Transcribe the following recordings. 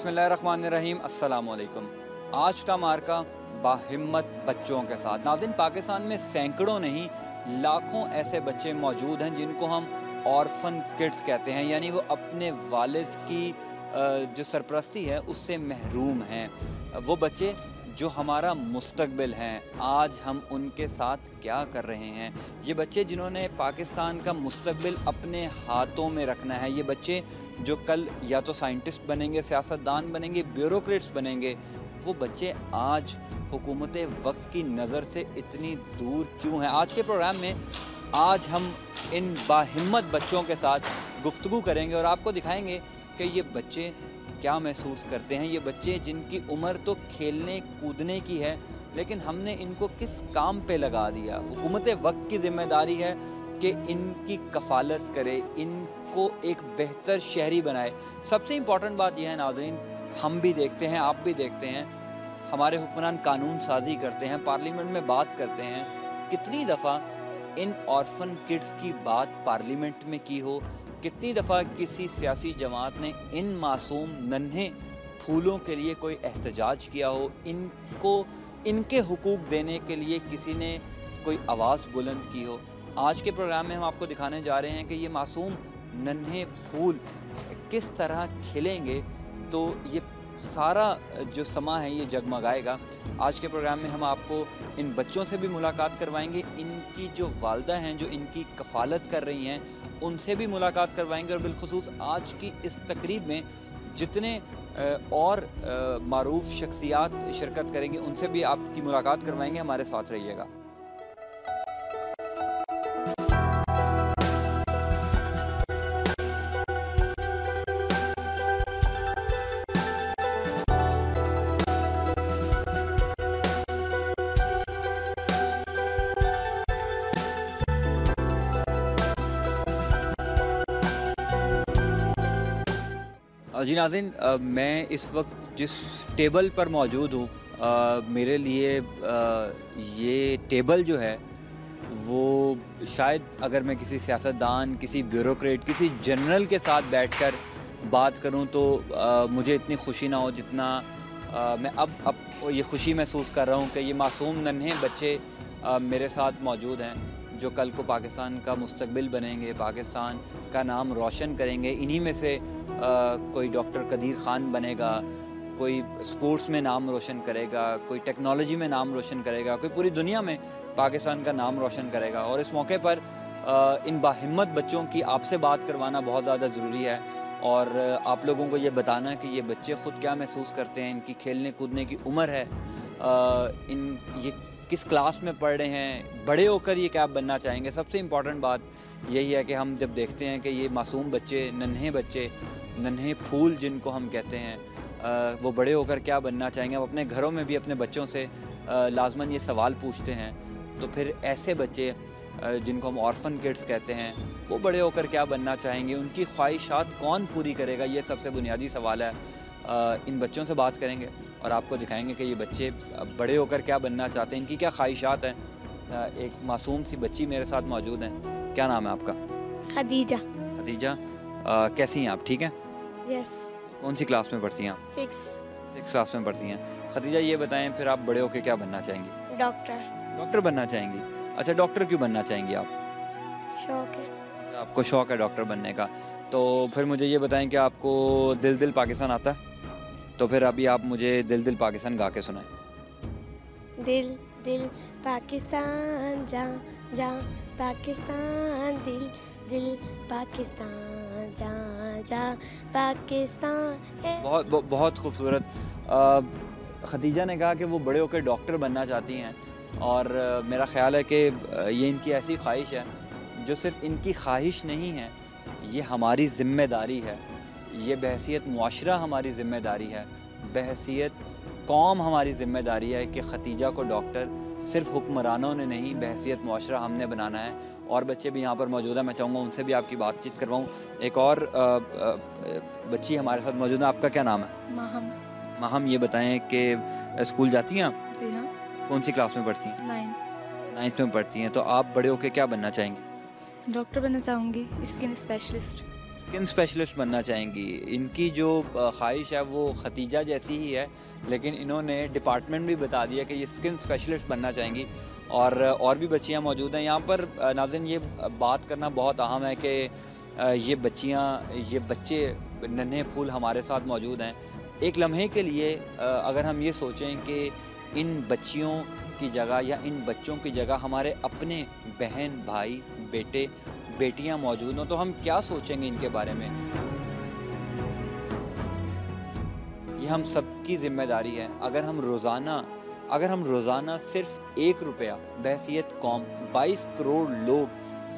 बिस्मिल्लाहिर्रहमानिर्रहीम, अस्सलाम वालेकुम। आज का मार्का बाहिम्मत बच्चों के साथ। नाज़रीन, पाकिस्तान में सैकड़ों नहीं लाखों ऐसे बच्चे मौजूद हैं जिनको हम ऑर्फन किड्स कहते हैं, यानी वो अपने वालिद की जो सरपरस्ती है उससे महरूम हैं। वो बच्चे जो हमारा मुस्तकबिल हैं, आज हम उनके साथ क्या कर रहे हैं। ये बच्चे जिन्होंने पाकिस्तान का मुस्तकबिल अपने हाथों में रखना है। ये बच्चे जो कल या तो साइंटिस्ट बनेंगे, सियासतदान बनेंगे, ब्यूरोक्रेट्स बनेंगे। वो बच्चे आज हुकूमत वक्त की नज़र से इतनी दूर क्यों हैं। आज के प्रोग्राम में आज हम इन बाहिम्मत बच्चों के साथ गुफ्तगू करेंगे और आपको दिखाएंगे कि ये बच्चे क्या महसूस करते हैं। ये बच्चे जिनकी उम्र तो खेलने कूदने की है, लेकिन हमने इनको किस काम पे लगा दिया। हुकूमत वक्त की ज़िम्मेदारी है कि इनकी कफ़ालत करे, इनको एक बेहतर शहरी बनाए। सबसे इम्पॉर्टेंट बात यह है नाज़रीन, हम भी देखते हैं, आप भी देखते हैं, हमारे हुक्मरान कानून साजी करते हैं, पार्लियामेंट में बात करते हैं। कितनी दफ़ा इन ऑर्फन किड्स की बात पार्लियामेंट में की हो, कितनी दफ़ा किसी सियासी जमात ने इन मासूम नन्हे फूलों के लिए कोई एहतजाज किया हो, इनको इनके हुकूक देने के लिए किसी ने कोई आवाज़ बुलंद की हो। आज के प्रोग्राम में हम आपको दिखाने जा रहे हैं कि ये मासूम नन्हे फूल किस तरह खिलेंगे तो ये सारा जो समा है ये जगमगाएगा। आज के प्रोग्राम में हम आपको इन बच्चों से भी मुलाकात करवाएंगे, इनकी जो वालदा हैं जो इनकी कफ़ालत कर रही हैं उनसे भी मुलाकात करवाएंगे, और बिलखुसूस आज की इस तकरीब में जितने और मारूफ शख्सियात शिरकत करेंगे उनसे भी आपकी मुलाकात करवाएंगे। हमारे साथ रहिएगा। जी नाज़रीन, मैं इस वक्त जिस टेबल पर मौजूद हूँ, मेरे लिए ये टेबल जो है वो शायद अगर मैं किसी सियासतदान, किसी ब्यूरोक्रेट, किसी जनरल के साथ बैठकर बात करूं तो मुझे इतनी खुशी ना हो जितना मैं अब ये खुशी महसूस कर रहा हूं कि ये मासूम नन्हे बच्चे मेरे साथ मौजूद हैं जो कल को पाकिस्तान का मुस्तकबिल बनेंगे, पाकिस्तान का नाम रोशन करेंगे। इन्हीं में से कोई डॉक्टर कदीर ख़ान बनेगा, कोई स्पोर्ट्स में नाम रोशन करेगा, कोई टेक्नोलॉजी में नाम रोशन करेगा, कोई पूरी दुनिया में पाकिस्तान का नाम रोशन करेगा। और इस मौके पर इन बाहिम्मत बच्चों की आपसे बात करवाना बहुत ज़्यादा ज़रूरी है, और आप लोगों को ये बताना कि ये बच्चे ख़ुद क्या महसूस करते हैं, इनकी खेलने कूदने की उम्र है, ये किस क्लास में पढ़ रहे हैं, बड़े होकर ये क्या बनना चाहेंगे। सबसे इम्पॉर्टेंट बात यही है कि हम जब देखते हैं कि ये मासूम बच्चे, नन्हे फूल जिनको हम कहते हैं, वो बड़े होकर क्या बनना चाहेंगे। हम अपने घरों में भी अपने बच्चों से लाजमन ये सवाल पूछते हैं, तो फिर ऐसे बच्चे जिनको हम ऑर्फन किड्स कहते हैं, वो बड़े होकर क्या बनना चाहेंगे, उनकी ख्वाहिशात कौन पूरी करेगा, ये सबसे बुनियादी सवाल है। इन बच्चों से बात करेंगे और आपको दिखाएंगे कि ये बच्चे बड़े होकर क्या बनना चाहते हैं, इनकी क्या ख्वाहिशात हैं। एक मासूम सी बच्ची मेरे साथ मौजूद हैं। क्या नाम है आपका? खदीजा। खदीजा, कैसी हैं आप? ठीक हैं? यस। कौन सी क्लास में पढ़ती हैं आप? 6 क्लास में पढ़ती हैं। खदीजा, ये बताएं फिर आप बड़े होकर क्या बनना चाहेंगी? डॉक्टर बनना चाहेंगी। अच्छा, डॉक्टर क्यों बनना चाहेंगी आप? शौक है। अच्छा, आपको शौक है डॉक्टर बनने का। तो फिर मुझे ये बताएं कि आपको दिल दिल पाकिस्तान आता है? तो फिर अभी आप मुझे दिल दिल पाकिस्तान गा के सुनाएं। दिल दिल पाकिस्तान जा जा पाकिस्तान, दिल दिल पाकिस्तान जा जा पाकिस्तान। बहुत खूबसूरत। खदीजा ने कहा कि वो बड़े होकर डॉक्टर बनना चाहती हैं, और मेरा ख़्याल है कि ये इनकी ऐसी ख्वाहिश है जो सिर्फ़ इनकी ख्वाहिश नहीं है, ये हमारी ज़िम्मेदारी है। ये बहैसियत मुआशरा हमारी ज़िम्मेदारी है, बहैसियत कौम हमारी ज़िम्मेदारी है कि खदीजा को डॉक्टर सिर्फ़ हुक्मरानों ने नहीं, बहैसियत मुआशरा हमने बनाना है। और बच्चे भी यहाँ पर मौजूद हैं, मैं चाहूँगा उनसे भी आपकी बातचीत करवाऊँ। एक और बच्ची हमारे साथ मौजूद है। आपका क्या नाम है? माहम, ये बताएं कि स्कूल जाती हैं आप? जी हाँ। कौन सी क्लास में पढ़ती हैं? 9th में पढ़ती हैं। तो आप बड़े होकर क्या बनना चाहेंगी? डॉक्टर बनना चाहूँगी, स्किन स्किन स्पेशलिस्ट बनना चाहेंगी। इनकी जो ख्वाहिश है वो खतीजा जैसी ही है, लेकिन इन्होंने डिपार्टमेंट भी बता दिया कि ये स्किन स्पेशलिस्ट बनना चाहेंगी। और भी बच्चियां मौजूद हैं यहाँ पर। नाज़रीन, ये बात करना बहुत अहम है कि ये बच्चे नन्हे फूल हमारे साथ मौजूद हैं। एक लम्हे के लिए अगर हम ये सोचें कि इन बच्चियों की जगह या इन बच्चों की जगह हमारे अपने बहन, भाई, बेटे, बेटियां मौजूद हों, तो हम क्या सोचेंगे इनके बारे में? ये हम सबकी ज़िम्मेदारी है। अगर हम रोज़ाना सिर्फ 1 रुपया बहैसियत कौम 22 करोड़ लोग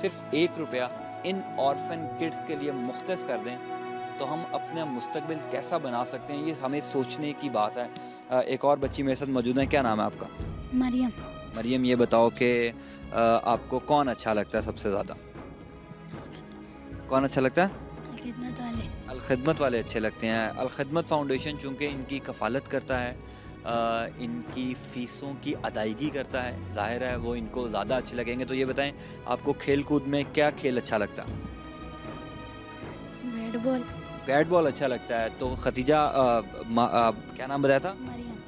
सिर्फ 1 रुपया इन ऑर्फन किड्स के लिए मुख्तस कर दें, तो हम अपना मुस्तकबिल कैसा बना सकते हैं, ये हमें सोचने की बात है। एक और बच्ची मेरे साथ मौजूद है। क्या नाम है आपका? मरियम। मरियम, ये बताओ कि आपको कौन अच्छा लगता है सबसे ज़्यादा? कौन अच्छा लगता है? खिदमत वाले। अल-खिदमत वाले अच्छे लगते हैं। अल-खिदमत फाउंडेशन चूँकि इनकी कफ़ालत करता है, इनकी फ़ीसों की अदायगी करता है, ज़ाहिर है वो इनको ज़्यादा अच्छे लगेंगे। तो ये बताएं, आपको खेल कूद में क्या खेल अच्छा लगता है? Bat ball. बैट बॉल अच्छा लगता है। तो खतीजा, क्या नाम बताया था?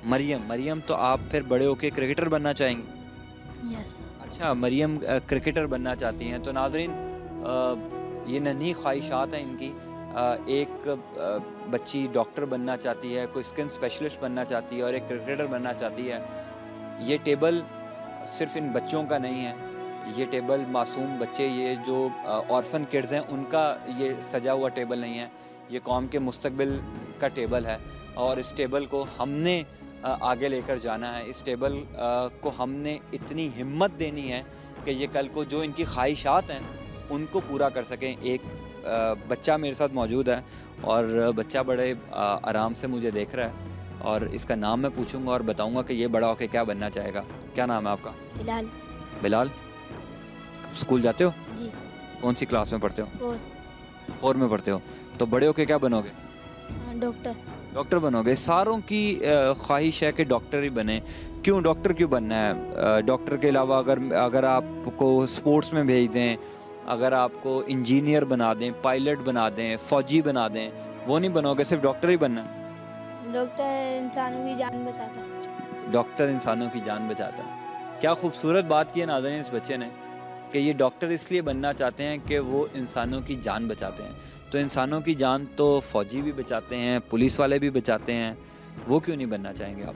मरियम। मरियम, तो आप फिर बड़े होके क्रिकेटर बनना चाहेंगी? यस। अच्छा, मरियम क्रिकेटर बनना चाहती हैं। तो नाज़रीन, ये नन्ही ख्वाहिशात हैं इनकी। एक बच्ची डॉक्टर बनना चाहती है, कोई स्किन स्पेशलिस्ट बनना चाहती है और एक क्रिकेटर बनना चाहती है। ये टेबल सिर्फ इन बच्चों का नहीं है, ये टेबल मासूम बच्चे, ये जो ऑर्फन किड्स हैं, उनका ये सजा हुआ टेबल नहीं है, ये कौम के मुस्तकबिल का टेबल है। और इस टेबल को हमने आगे लेकर जाना है। इस टेबल को हमने इतनी हिम्मत देनी है कि ये कल को जो इनकी ख्वाहिशात हैं उनको पूरा कर सकें। एक बच्चा मेरे साथ मौजूद है और बच्चा बड़े आराम से मुझे देख रहा है और इसका नाम मैं पूछूंगा और बताऊंगा कि ये बड़ा होकर क्या बनना चाहेगा। क्या नाम है आपका? बिलाल। बिलाल, स्कूल जाते हो? जी। कौन सी क्लास में पढ़ते हो? 4। 4 में पढ़ते हो। तो बड़े होकर क्या बनोगे? डॉक्टर। डॉक्टर बनोगे। सारों की ख्वाहिश है कि डॉक्टर ही बने। क्यों डॉक्टर क्यों बनना है? डॉक्टर के अलावा अगर आपको स्पोर्ट्स में भेज दें, अगर आपको इंजीनियर बना दें, पायलट बना दें, फ़ौजी बना दें, वो नहीं बनोगे, सिर्फ डॉक्टर ही बनना है? डॉक्टर इंसानों की जान बचाता है। डॉक्टर इंसानों की जान बचाता है। क्या खूबसूरत बात की है नाज़रीन इस बच्चे ने, कि ये डॉक्टर इसलिए बनना चाहते हैं कि वो इंसानों की जान बचाते हैं। तो इंसानों की जान तो फ़ौजी भी बचाते हैं, पुलिस वाले भी बचाते हैं, वो क्यों नहीं बनना चाहेंगे आप?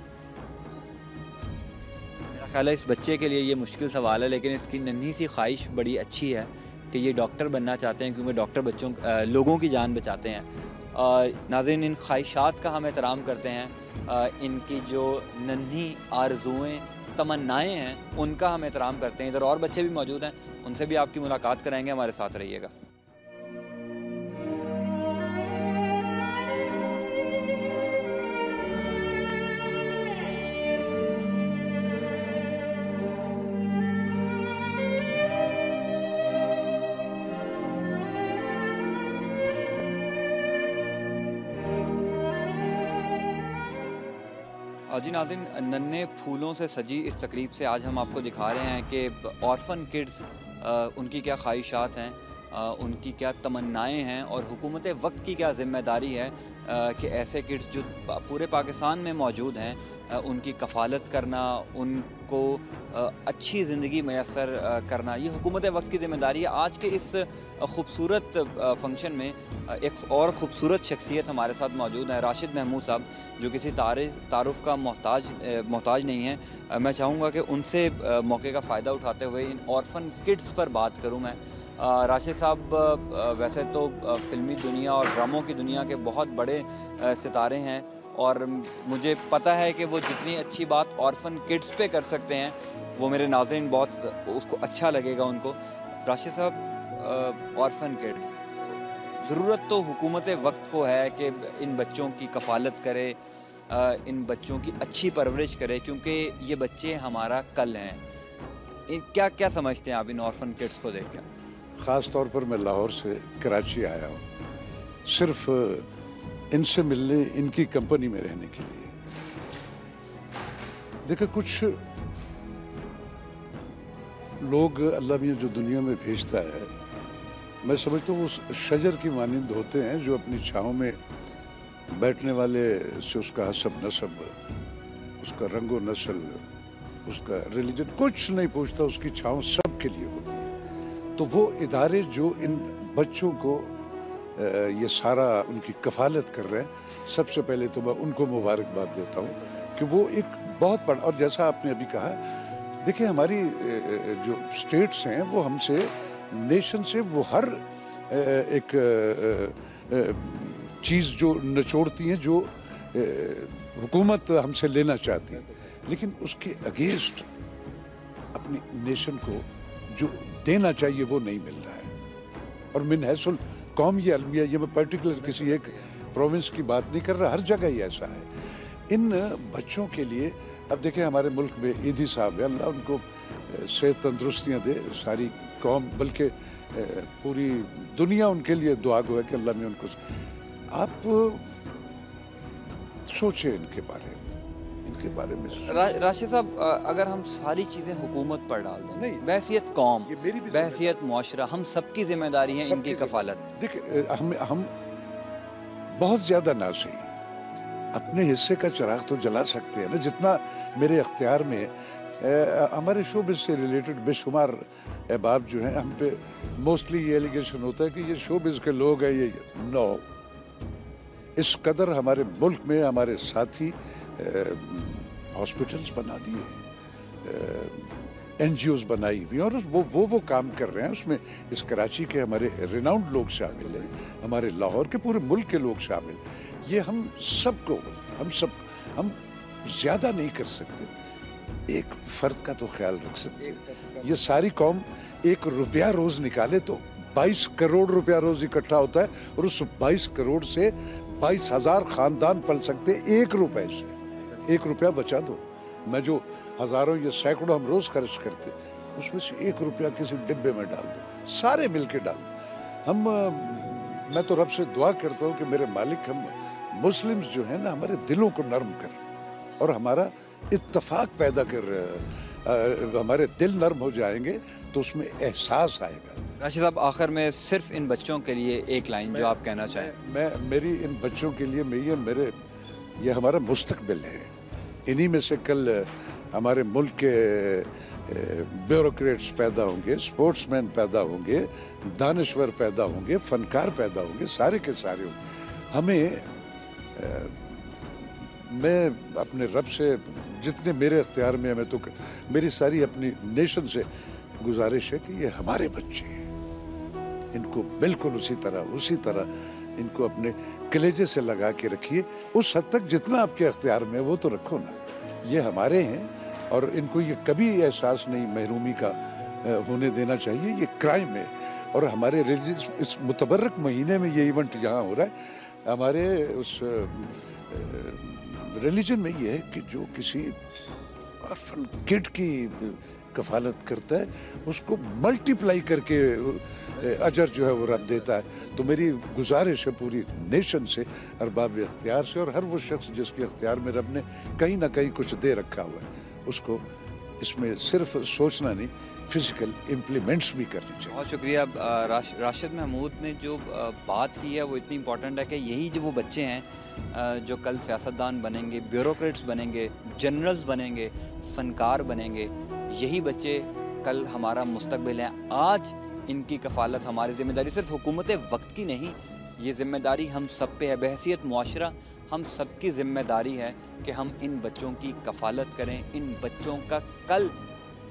मेरा ख्याल है इस बच्चे के लिए ये मुश्किल सवाल है, लेकिन इसकी नन्ही सी ख्वाहिश बड़ी अच्छी है कि ये डॉक्टर बनना चाहते हैं, क्योंकि डॉक्टर लोगों की जान बचाते हैं। नाज़रीन, इन ख्वाहिशात का हम एहतराम करते हैं। इनकी जो नन्ही आरज़ुएँ, तमन्नाएँ हैं, उनका हम एहतराम करते हैं। इधर और बच्चे भी मौजूद हैं, उनसे भी आपकी मुलाकात कराएंगे। हमारे साथ रहिएगा। जी नाज़रीन, नन्हे फूलों से सजी इस तकरीब से आज हम आपको दिखा रहे हैं कि ऑर्फन किड्स, उनकी क्या ख्वाहिशात हैं, उनकी क्या तमन्नाएं हैं और हुकूमत वक्त की क्या ज़िम्मेदारी है कि ऐसे किड्स जो पूरे पाकिस्तान में मौजूद हैं, उनकी कफ़ालत करना, उनको अच्छी ज़िंदगी मैसर करना, ये हुकूमत वक्त की ज़िम्मेदारी है। आज के इस खूबसूरत फंक्शन में एक और ख़ूबसूरत शख्सियत हमारे साथ मौजूद है, राशिद महमूद साहब, जो किसी तारुफ़ का मोहताज नहीं है। मैं चाहूँगा कि उनसे मौके का फ़ायदा उठाते हुए इन ऑर्फन किड्स पर बात करूँ मैं। राशिद साहब वैसे तो फ़िल्मी दुनिया और ड्रामों की दुनिया के बहुत बड़े सितारे हैं और मुझे पता है कि वो जितनी अच्छी बात ऑर्फन किड्स पे कर सकते हैं, वो मेरे नाज़रीन बहुत उसको अच्छा लगेगा उनको। राशिद साहब, ऑर्फन किड्स, ज़रूरत तो हुकूमत वक्त को है कि इन बच्चों की कफ़ालत करे, इन बच्चों की अच्छी परवरिश करे, क्योंकि ये बच्चे हमारा कल हैं। क्या क्या समझते हैं आप इन ऑर्फन किड्स को देख कर? ख़ास तौर पर मैं लाहौर से कराची आया हूँ सिर्फ इनसे मिलने, इनकी कंपनी में रहने के लिए। देखो, कुछ लोग अल्लाह मियाँ जो दुनिया में भेजता है, मैं समझता हूँ उस शजर की मानिंद होते हैं जो अपनी छाँव में बैठने वाले से उसका हसब नसब, उसका रंगो नस्ल, उसका रिलीजन कुछ नहीं पूछता, उसकी छाँव सबके लिए होती है। तो वो इदारे जो इन बच्चों को ये सारा उनकी कफालत कर रहे हैं, सबसे पहले तो मैं उनको मुबारकबाद देता हूँ कि वो एक बहुत बड़ा, और जैसा आपने अभी कहा, देखिए हमारी जो स्टेट्स हैं वो हमसे, नेशन से, वो हर एक चीज़ जो निचोड़ती हैं, जो हुकूमत हमसे लेना चाहती है, लेकिन उसके अगेंस्ट अपनी नेशन को जो देना चाहिए वो नहीं मिल रहा है। और मिन हैसुल कौम ये अलमिया, ये मैं पर्टिकुलर किसी एक प्रोविंस की बात नहीं कर रहा, हर जगह ही ऐसा है। इन बच्चों के लिए अब देखें हमारे मुल्क में ईदी साहब है, अल्लाह उनको सेहत तंदुरुस्तियाँ दे, सारी कौम बल्कि पूरी दुनिया उनके लिए दुआ गो है कि अल्लाह ने उनको, आप सोचें इनके बारे में राशिद साहब, अगर हम सारी चीज़ें हुकूमत पर डाल दें, नहीं, बहसियत कौम, ये मेरी भी बहसियत मुआशरा, हम सबकी जिम्मेदारी है इनकी कफालत। देखिए हम बहुत ज़्यादा ना सही अपने हिस्से का चिराग तो जला सकते हैं ना, जितना मेरे अख्तियार में हमारे शोबिज़ से रिलेटेड बेशुमार अहबाब जो हैं, हम पे मोस्टली ये एलिगेशन होता है कि ये शोबिज़ के लोग हैं, ये नो, इस कदर हमारे मुल्क में हमारे साथी हॉस्पिटल्स बना दिए, NGOs बनाई हुई, और वो काम कर रहे हैं। उसमें इस कराची के हमारे रिनाउंड लोग शामिल हैं, हमारे लाहौर के, पूरे मुल्क के लोग शामिल। ये हम ज़्यादा नहीं कर सकते, एक फ़र्द का तो ख्याल रख सकते हैं। ये सारी कौम 1 रुपया रोज़ निकाले तो 22 करोड़ रुपया रोज़ इकट्ठा होता है, और उस 22 करोड़ से 22,000 ख़ानदान पल सकते 1 रुपये से। 1 रुपया बचा दो, मैं जो हज़ारों या सैकड़ों हम रोज़ खर्च करते, उसमें से 1 रुपया किसी डिब्बे में डाल दो, सारे मिल के डाल दो। मैं तो रब से दुआ करता हूँ कि मेरे मालिक, हम मुस्लिम्स जो हैं ना, हमारे दिलों को नरम कर और हमारा इत्तफाक पैदा कर, हमारे दिल नरम हो जाएंगे तो उसमें एहसास आएगा। राशिद साहब, आखिर में सिर्फ इन बच्चों के लिए एक लाइन जो आप कहना चाहें। मेरी इन बच्चों के लिए ये हमारा मुस्तकबिल है। इन्हीं में से कल हमारे मुल्क के ब्यूरोक्रेट्स पैदा होंगे, स्पोर्ट्समैन पैदा होंगे, दानिश्वर पैदा होंगे, फनकार पैदा होंगे, सारे के सारे होंगे। मैं अपने रब से जितने मेरे इख्तियार में है, मैं तो मेरी सारी अपनी नेशन से गुजारिश है कि ये हमारे बच्चे हैं, इनको बिल्कुल उसी तरह इनको अपने कलेजे से लगा के रखिए। उस हद तक जितना आपके इख्तियार में है वो तो रखो ना, ये हमारे हैं, और इनको ये कभी एहसास नहीं महरूमी का होने देना चाहिए। ये क्राइम है, और हमारे रिलीजियस इस मुतबर्रक महीने में ये इवेंट यहाँ हो रहा है, हमारे उस रिलीजन में ये है कि जो किसी ऑर्फन किड की कफालत करता है, उसको मल्टीप्लाई करके अजर जो है वो रब देता है। तो मेरी गुजारिश है पूरी नेशन से, अरबाब इख्तियार से, और हर वो शख्स जिसके इख्तियार में रब ने कहीं ना कहीं कुछ दे रखा हुआ है, उसको इसमें सिर्फ सोचना नहीं, फिजिकल इम्प्लीमेंट्स भी करनी चाहिए। बहुत शुक्रिया। राशिद महमूद ने जो बात की है वो इतनी इम्पोर्टेंट है कि यही जो वो बच्चे हैं जो कल सियासतदान बनेंगे, ब्यूरोक्रेट्स बनेंगे, जनरल्स बनेंगे, फ़नकार बनेंगे, यही बच्चे कल हमारा मुस्तकबिल हैं। आज इनकी कफालत हमारी ज़िम्मेदारी सिर्फ हुकूमत वक्त की नहीं, ये ज़िम्मेदारी हम सब पे है। बहसियत मुआशरा हम सबकी ज़िम्मेदारी है कि हम इन बच्चों की कफालत करें, इन बच्चों का कल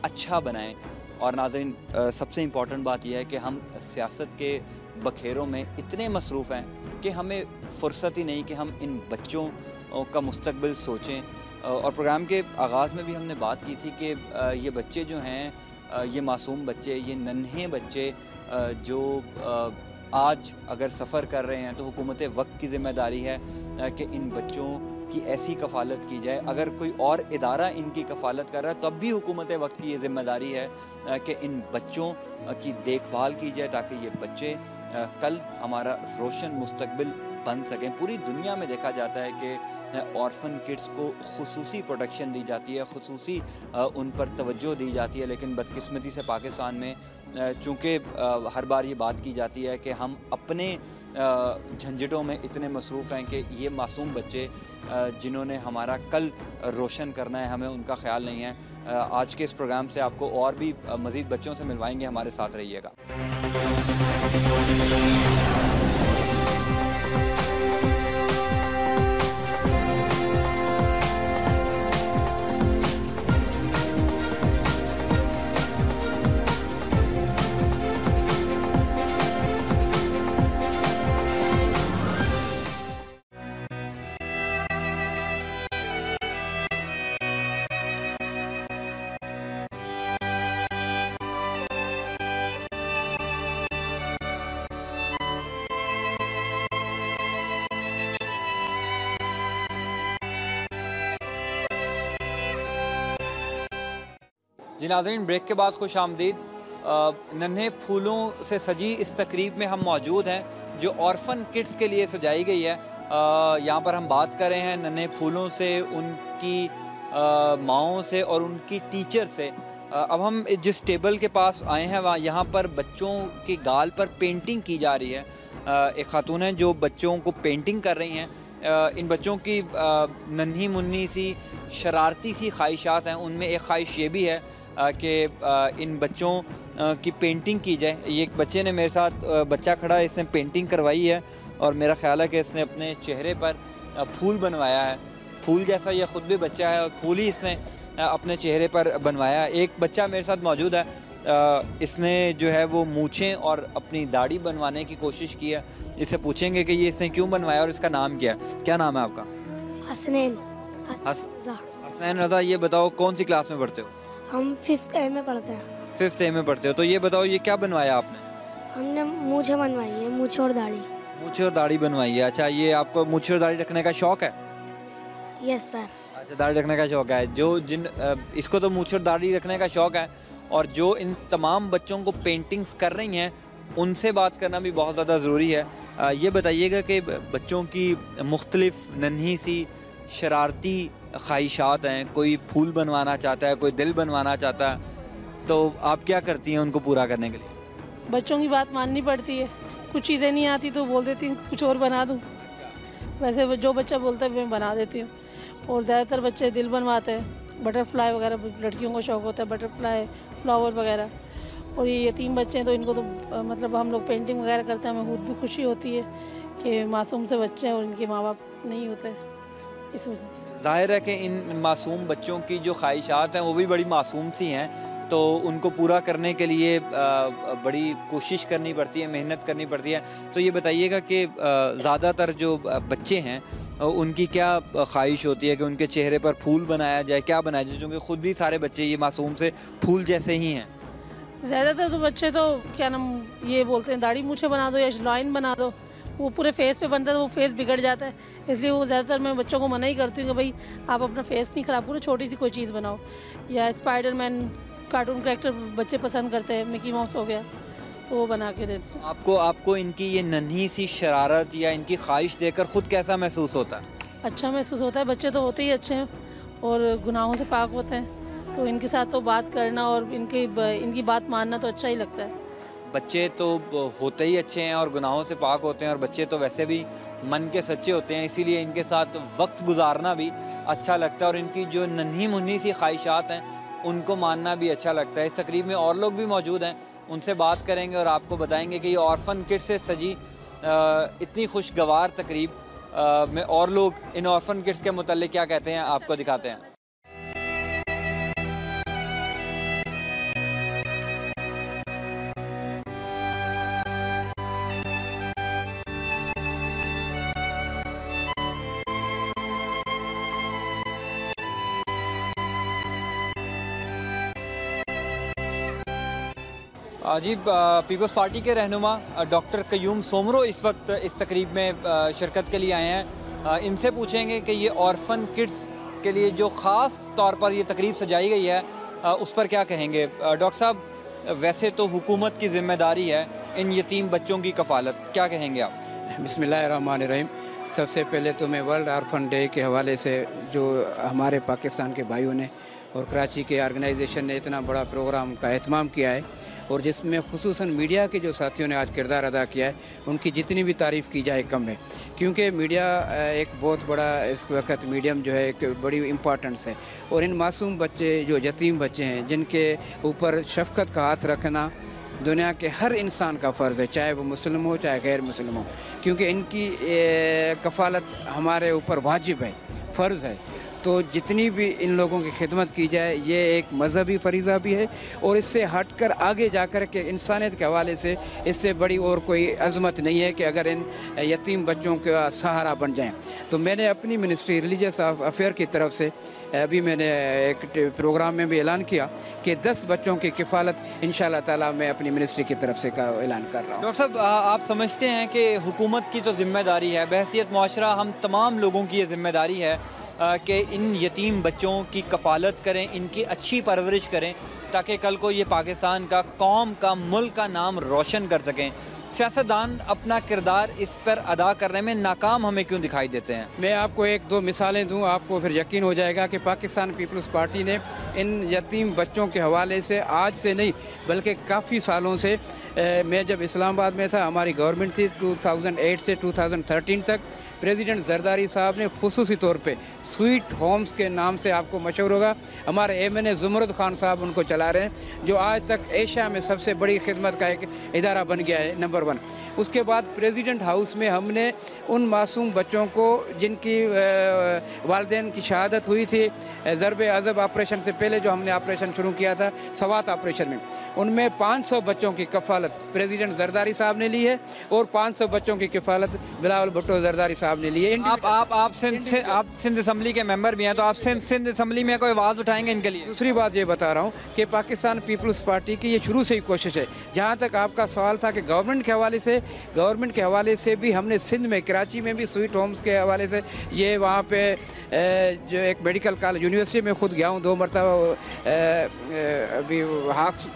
अच्छा बनाएं। और नाज़रीन, सबसे इम्पॉर्टेंट बात यह है कि हम सियासत के बखेरों में इतने मसरूफ़ हैं कि हमें फ़ुर्सत ही नहीं कि हम इन बच्चों का मुस्तकबिल सोचें। और प्रोग्राम के आगाज़ में भी हमने बात की थी कि ये बच्चे जो हैं, ये मासूम बच्चे, ये नन्हे बच्चे जो आज अगर सफ़र कर रहे हैं तो हुकूमत वक्त की ज़िम्मेदारी है कि इन बच्चों की ऐसी कफालत की जाए। अगर कोई और इदारा इनकी कफालत कर रहा है तब भी हुकूमत वक्त की ये ज़िम्मेदारी है कि इन बच्चों की देखभाल की जाए ताकि ये बच्चे कल हमारा रोशन मुस्तकबिल बन सकें। पूरी दुनिया में देखा जाता है कि ऑर्फन किड्स को खुसूसी प्रोटेक्शन दी जाती है, खुसूसी उन पर तवज्जो दी जाती है, लेकिन बदकिस्मती से पाकिस्तान में चूँकि हर बार ये बात की जाती है कि हम अपने झंझटों में इतने मसरूफ़ हैं कि ये मासूम बच्चे जिन्होंने हमारा कल रोशन करना है, हमें उनका ख्याल नहीं है। आज के इस प्रोग्राम से आपको और भी मज़ीद बच्चों से मिलवाएंगे, हमारे साथ रहिएगा। जी नाज़रीन, ब्रेक के बाद खुश आमदीद। नन्हे फूलों से सजी इस तकरीब में हम मौजूद हैं जो ऑर्फन किड्स के लिए सजाई गई है। यहाँ पर हम बात कर रहे हैं नन्हे फूलों से, उनकी माओं से और उनकी टीचर से। अब हम जिस टेबल के पास आए हैं वहाँ यहाँ पर बच्चों के गाल पर पेंटिंग की जा रही है। एक खातून है जो बच्चों को पेंटिंग कर रही हैं। इन बच्चों की नन्ही मुन्नी सी शरारती सी ख्वाहिशात हैं। उनमें एक ख्वाहिश ये भी है कि इन बच्चों की पेंटिंग की जाए। ये एक बच्चे ने मेरे साथ, बच्चा खड़ा है, इसने पेंटिंग करवाई है और मेरा ख्याल है कि इसने अपने चेहरे पर फूल बनवाया है। फूल जैसा ये ख़ुद भी बच्चा है और फूल ही इसने अपने चेहरे पर बनवाया है। एक बच्चा मेरे साथ मौजूद है, इसने जो है वो मूछें और अपनी दाढ़ी बनवाने की कोशिश की है। इससे पूछेंगे कि ये इसने क्यों बनवाया और इसका नाम क्या है। क्या नाम है आपका? हसनैन हसनैन रज़ा। ये बताओ कौन सी क्लास में पढ़ते हो? हम 5th A में पढ़ते हैं। 5th A में पढ़ते हो। तो ये बताओ ये क्या बनवाया आपने? हमने मूछें बनवाई है, मूछें और दाढ़ी। मूछें और दाढ़ी बनवाई है। अच्छा, ये आपको मूछें और दाढ़ी रखने का शौक़ है? Yes sir. अच्छा, दाढ़ी रखने का शौक़ है। इसको तो मूछें और दाढ़ी रखने का शौक़ है, और जो इन तमाम बच्चों को पेंटिंग्स कर रही हैं उनसे बात करना भी बहुत ज़्यादा ज़रूरी है। ये बताइएगा कि बच्चों की मुख्तलिफ नन्ही सी शरारती ख्वाहिशात हैं। कोई फूल बनवाना चाहता है, कोई दिल बनवाना चाहता है, तो आप क्या करती हैं उनको पूरा करने के लिए? बच्चों की बात माननी पड़ती है। कुछ चीज़ें नहीं आती तो बोल देती हूँ कुछ और बना दूँ। वैसे जो बच्चा बोलता है मैं बना देती हूँ। और ज़्यादातर बच्चे दिल बनवाते हैं, बटरफ्लाई वगैरह लड़कियों को शौक़ होता है, बटरफ्लाई, फ्लावर वगैरह। और ये यतीम बच्चे हैं तो इनको तो मतलब हम लोग पेंटिंग वगैरह करते हैं। हमें खुद भी खुशी होती है कि मासूम से बच्चे हैं और इनके माँ बाप नहीं होते, इस वजह से। ज़ाहिर है कि इन मासूम बच्चों की जो ख्वाहिशात हैं वो भी बड़ी मासूम सी हैं, तो उनको पूरा करने के लिए बड़ी कोशिश करनी पड़ती है, मेहनत करनी पड़ती है। तो ये बताइएगा कि ज़्यादातर जो बच्चे हैं उनकी क्या ख्वाहिश होती है कि उनके चेहरे पर फूल बनाया जाए, क्या बनाया जाए? क्योंकि ख़ुद भी सारे बच्चे ये मासूम से फूल जैसे ही हैं। ज़्यादातर तो बच्चे तो क्या नाम ये बोलते हैं दाढ़ी मूछें बना दो या लाइन बना दो। वो पूरे फेस पे बनता है तो वो फेस बिगड़ जाता है, इसलिए वो ज़्यादातर मैं बच्चों को मना ही करती हूँ कि भाई आप अपना फेस नहीं ख़राब करो, छोटी सी कोई चीज़ बनाओ। या स्पाइडरमैन कार्टून कैरेक्टर बच्चे पसंद करते हैं, मिकी माउस हो गया, तो वो बना के देते हैं। आपको इनकी ये नन्ही सी शरारत या इनकी ख्वाहिश देखकर ख़ुद कैसा महसूस होता है? अच्छा महसूस होता है। बच्चे तो होते ही अच्छे हैं और गुनाहों से पाक होते हैं, तो इनके साथ तो बात करना और इनकी बात मानना तो अच्छा ही लगता है। बच्चे तो होते ही अच्छे हैं और गुनाहों से पाक होते हैं, और बच्चे तो वैसे भी मन के सच्चे होते हैं, इसीलिए इनके साथ वक्त गुजारना भी अच्छा लगता है। और इनकी जो नन्ही मुन्नी सी ख्वाहिशात हैं उनको मानना भी अच्छा लगता है। इस तकरीब में और लोग भी मौजूद हैं, उनसे बात करेंगे और आपको बताएंगे कि ये ऑर्फन किड से सजी इतनी खुशगवार तकरीब में और लोग इन ऑर्फन किड्स के मुताल्लिक क्या कहते हैं आपको दिखाते हैं। जी, पीपल्स पार्टी के रहनुमा डॉक्टर कयूम सोमरो इस वक्त इस तकरीब में शिरकत के लिए आए हैं। इनसे पूछेंगे कि ये ऑर्फन किड्स के लिए जो ख़ास तौर पर ये तकरीब सजाई गई है उस पर क्या कहेंगे। डॉक्टर साहब, वैसे तो हुकूमत की ज़िम्मेदारी है इन यतीम बच्चों की कफ़ालत, क्या कहेंगे आप? बिस्मिल्लाहिर्रहमानिर्रहीम। सबसे पहले तो मैं वर्ल्ड ऑर्फन डे के हवाले से जो हमारे पाकिस्तान के भाइयों ने और कराची के ऑर्गेनाइजेशन ने इतना बड़ा प्रोग्राम का एहतमाम किया है, और जिसमें खुसूसन मीडिया के जो साथियों ने आज किरदार अदा किया है, उनकी जितनी भी तारीफ़ की जाए कम है, क्योंकि मीडिया एक बहुत बड़ा इस वक्त मीडियम जो है एक बड़ी इम्पॉर्टेंस है। और इन मासूम बच्चे जो यतीम बच्चे हैं, जिनके ऊपर शफ़क़त का हाथ रखना दुनिया के हर इंसान का फ़र्ज़ है, चाहे वो मुस्लिम हो चाहे गैर मुस्लिम हो, क्योंकि इनकी कफ़ालत हमारे ऊपर वाजिब है, फ़र्ज़ है। तो जितनी भी इन लोगों की खिदमत की जाए, ये एक मज़हबी फरीज़ा भी है और इससे हटकर आगे जाकर के इंसानियत के हवाले से इससे बड़ी और कोई अज़मत नहीं है कि अगर इन यतीम बच्चों का सहारा बन जाएं। तो मैंने अपनी मिनिस्ट्री रिलीजियस अफेयर की तरफ से अभी मैंने एक प्रोग्राम में भी ऐलान किया कि 10 बच्चों की किफ़ालत इंशाअल्लाह ताला मैं अपनी मिनिस्ट्री की तरफ से का ऐलान कर रहा हूँ। डॉक्टर साहब, आप समझते हैं कि हुकूमत की तो ज़िम्मेदारी है, बहैसियत मुआशरा हम तमाम लोगों की ये ज़िम्मेदारी है कि इन यतीम बच्चों की कफ़ालत करें, इनकी अच्छी परवरिश करें, ताकि कल को ये पाकिस्तान का, कौम का, मुल्क का नाम रोशन कर सकें। सियासतदान अपना किरदार इस पर अदा करने में नाकाम हमें क्यों दिखाई देते हैं? मैं आपको 1-2 मिसालें दूं, आपको फिर यकीन हो जाएगा कि पाकिस्तान पीपल्स पार्टी ने इन यतीम बच्चों के हवाले से आज से नहीं बल्कि काफ़ी सालों से, मैं जब इस्लामाबाद में था, हमारी गवर्नमेंट थी 2008 से 2013 तक, प्रेसिडेंट जरदारी साहब ने खुसूसी तौर पे स्वीट होम्स के नाम से आपको मशहूर होगा, हमारे MNA ज़ुमरद खान साहब उनको चला रहे हैं, जो आज तक एशिया में सबसे बड़ी खिदमत का एक इदारा बन गया है, नंबर 1। उसके बाद प्रेसिडेंट हाउस में हमने उन मासूम बच्चों को जिनकी वालिदैन की शहादत हुई थी ज़रबे अज़ब ऑपरेशन से पहले, जो हमने ऑपरेशन शुरू किया था सवात ऑपरेशन में, उनमें 500 बच्चों की कफ़ालत प्रेसिडेंट जरदारी साहब ने ली है और 500 बच्चों की किफ़ालत बिलावल भुट्टो जरदारी साहब ने ली है। आप सिंध असम्बली के मेंबर भी हैं, तो आप सिंध असम्बली में कोई आवाज़ उठाएंगे इनके लिए? दूसरी बात ये बता रहा हूँ कि पाकिस्तान पीपल्स पार्टी की ये शुरू से ही कोशिश है। जहाँ तक आपका सवाल था कि गवर्नमेंट के हवाले से भी हमने सिंध में, कराची में भी स्वीट होम्स के हवाले से, ये वहाँ पे जो एक मेडिकल कॉलेज यूनिवर्सिटी में खुद गया हूँ 2 मरतबा, अभी हाक्स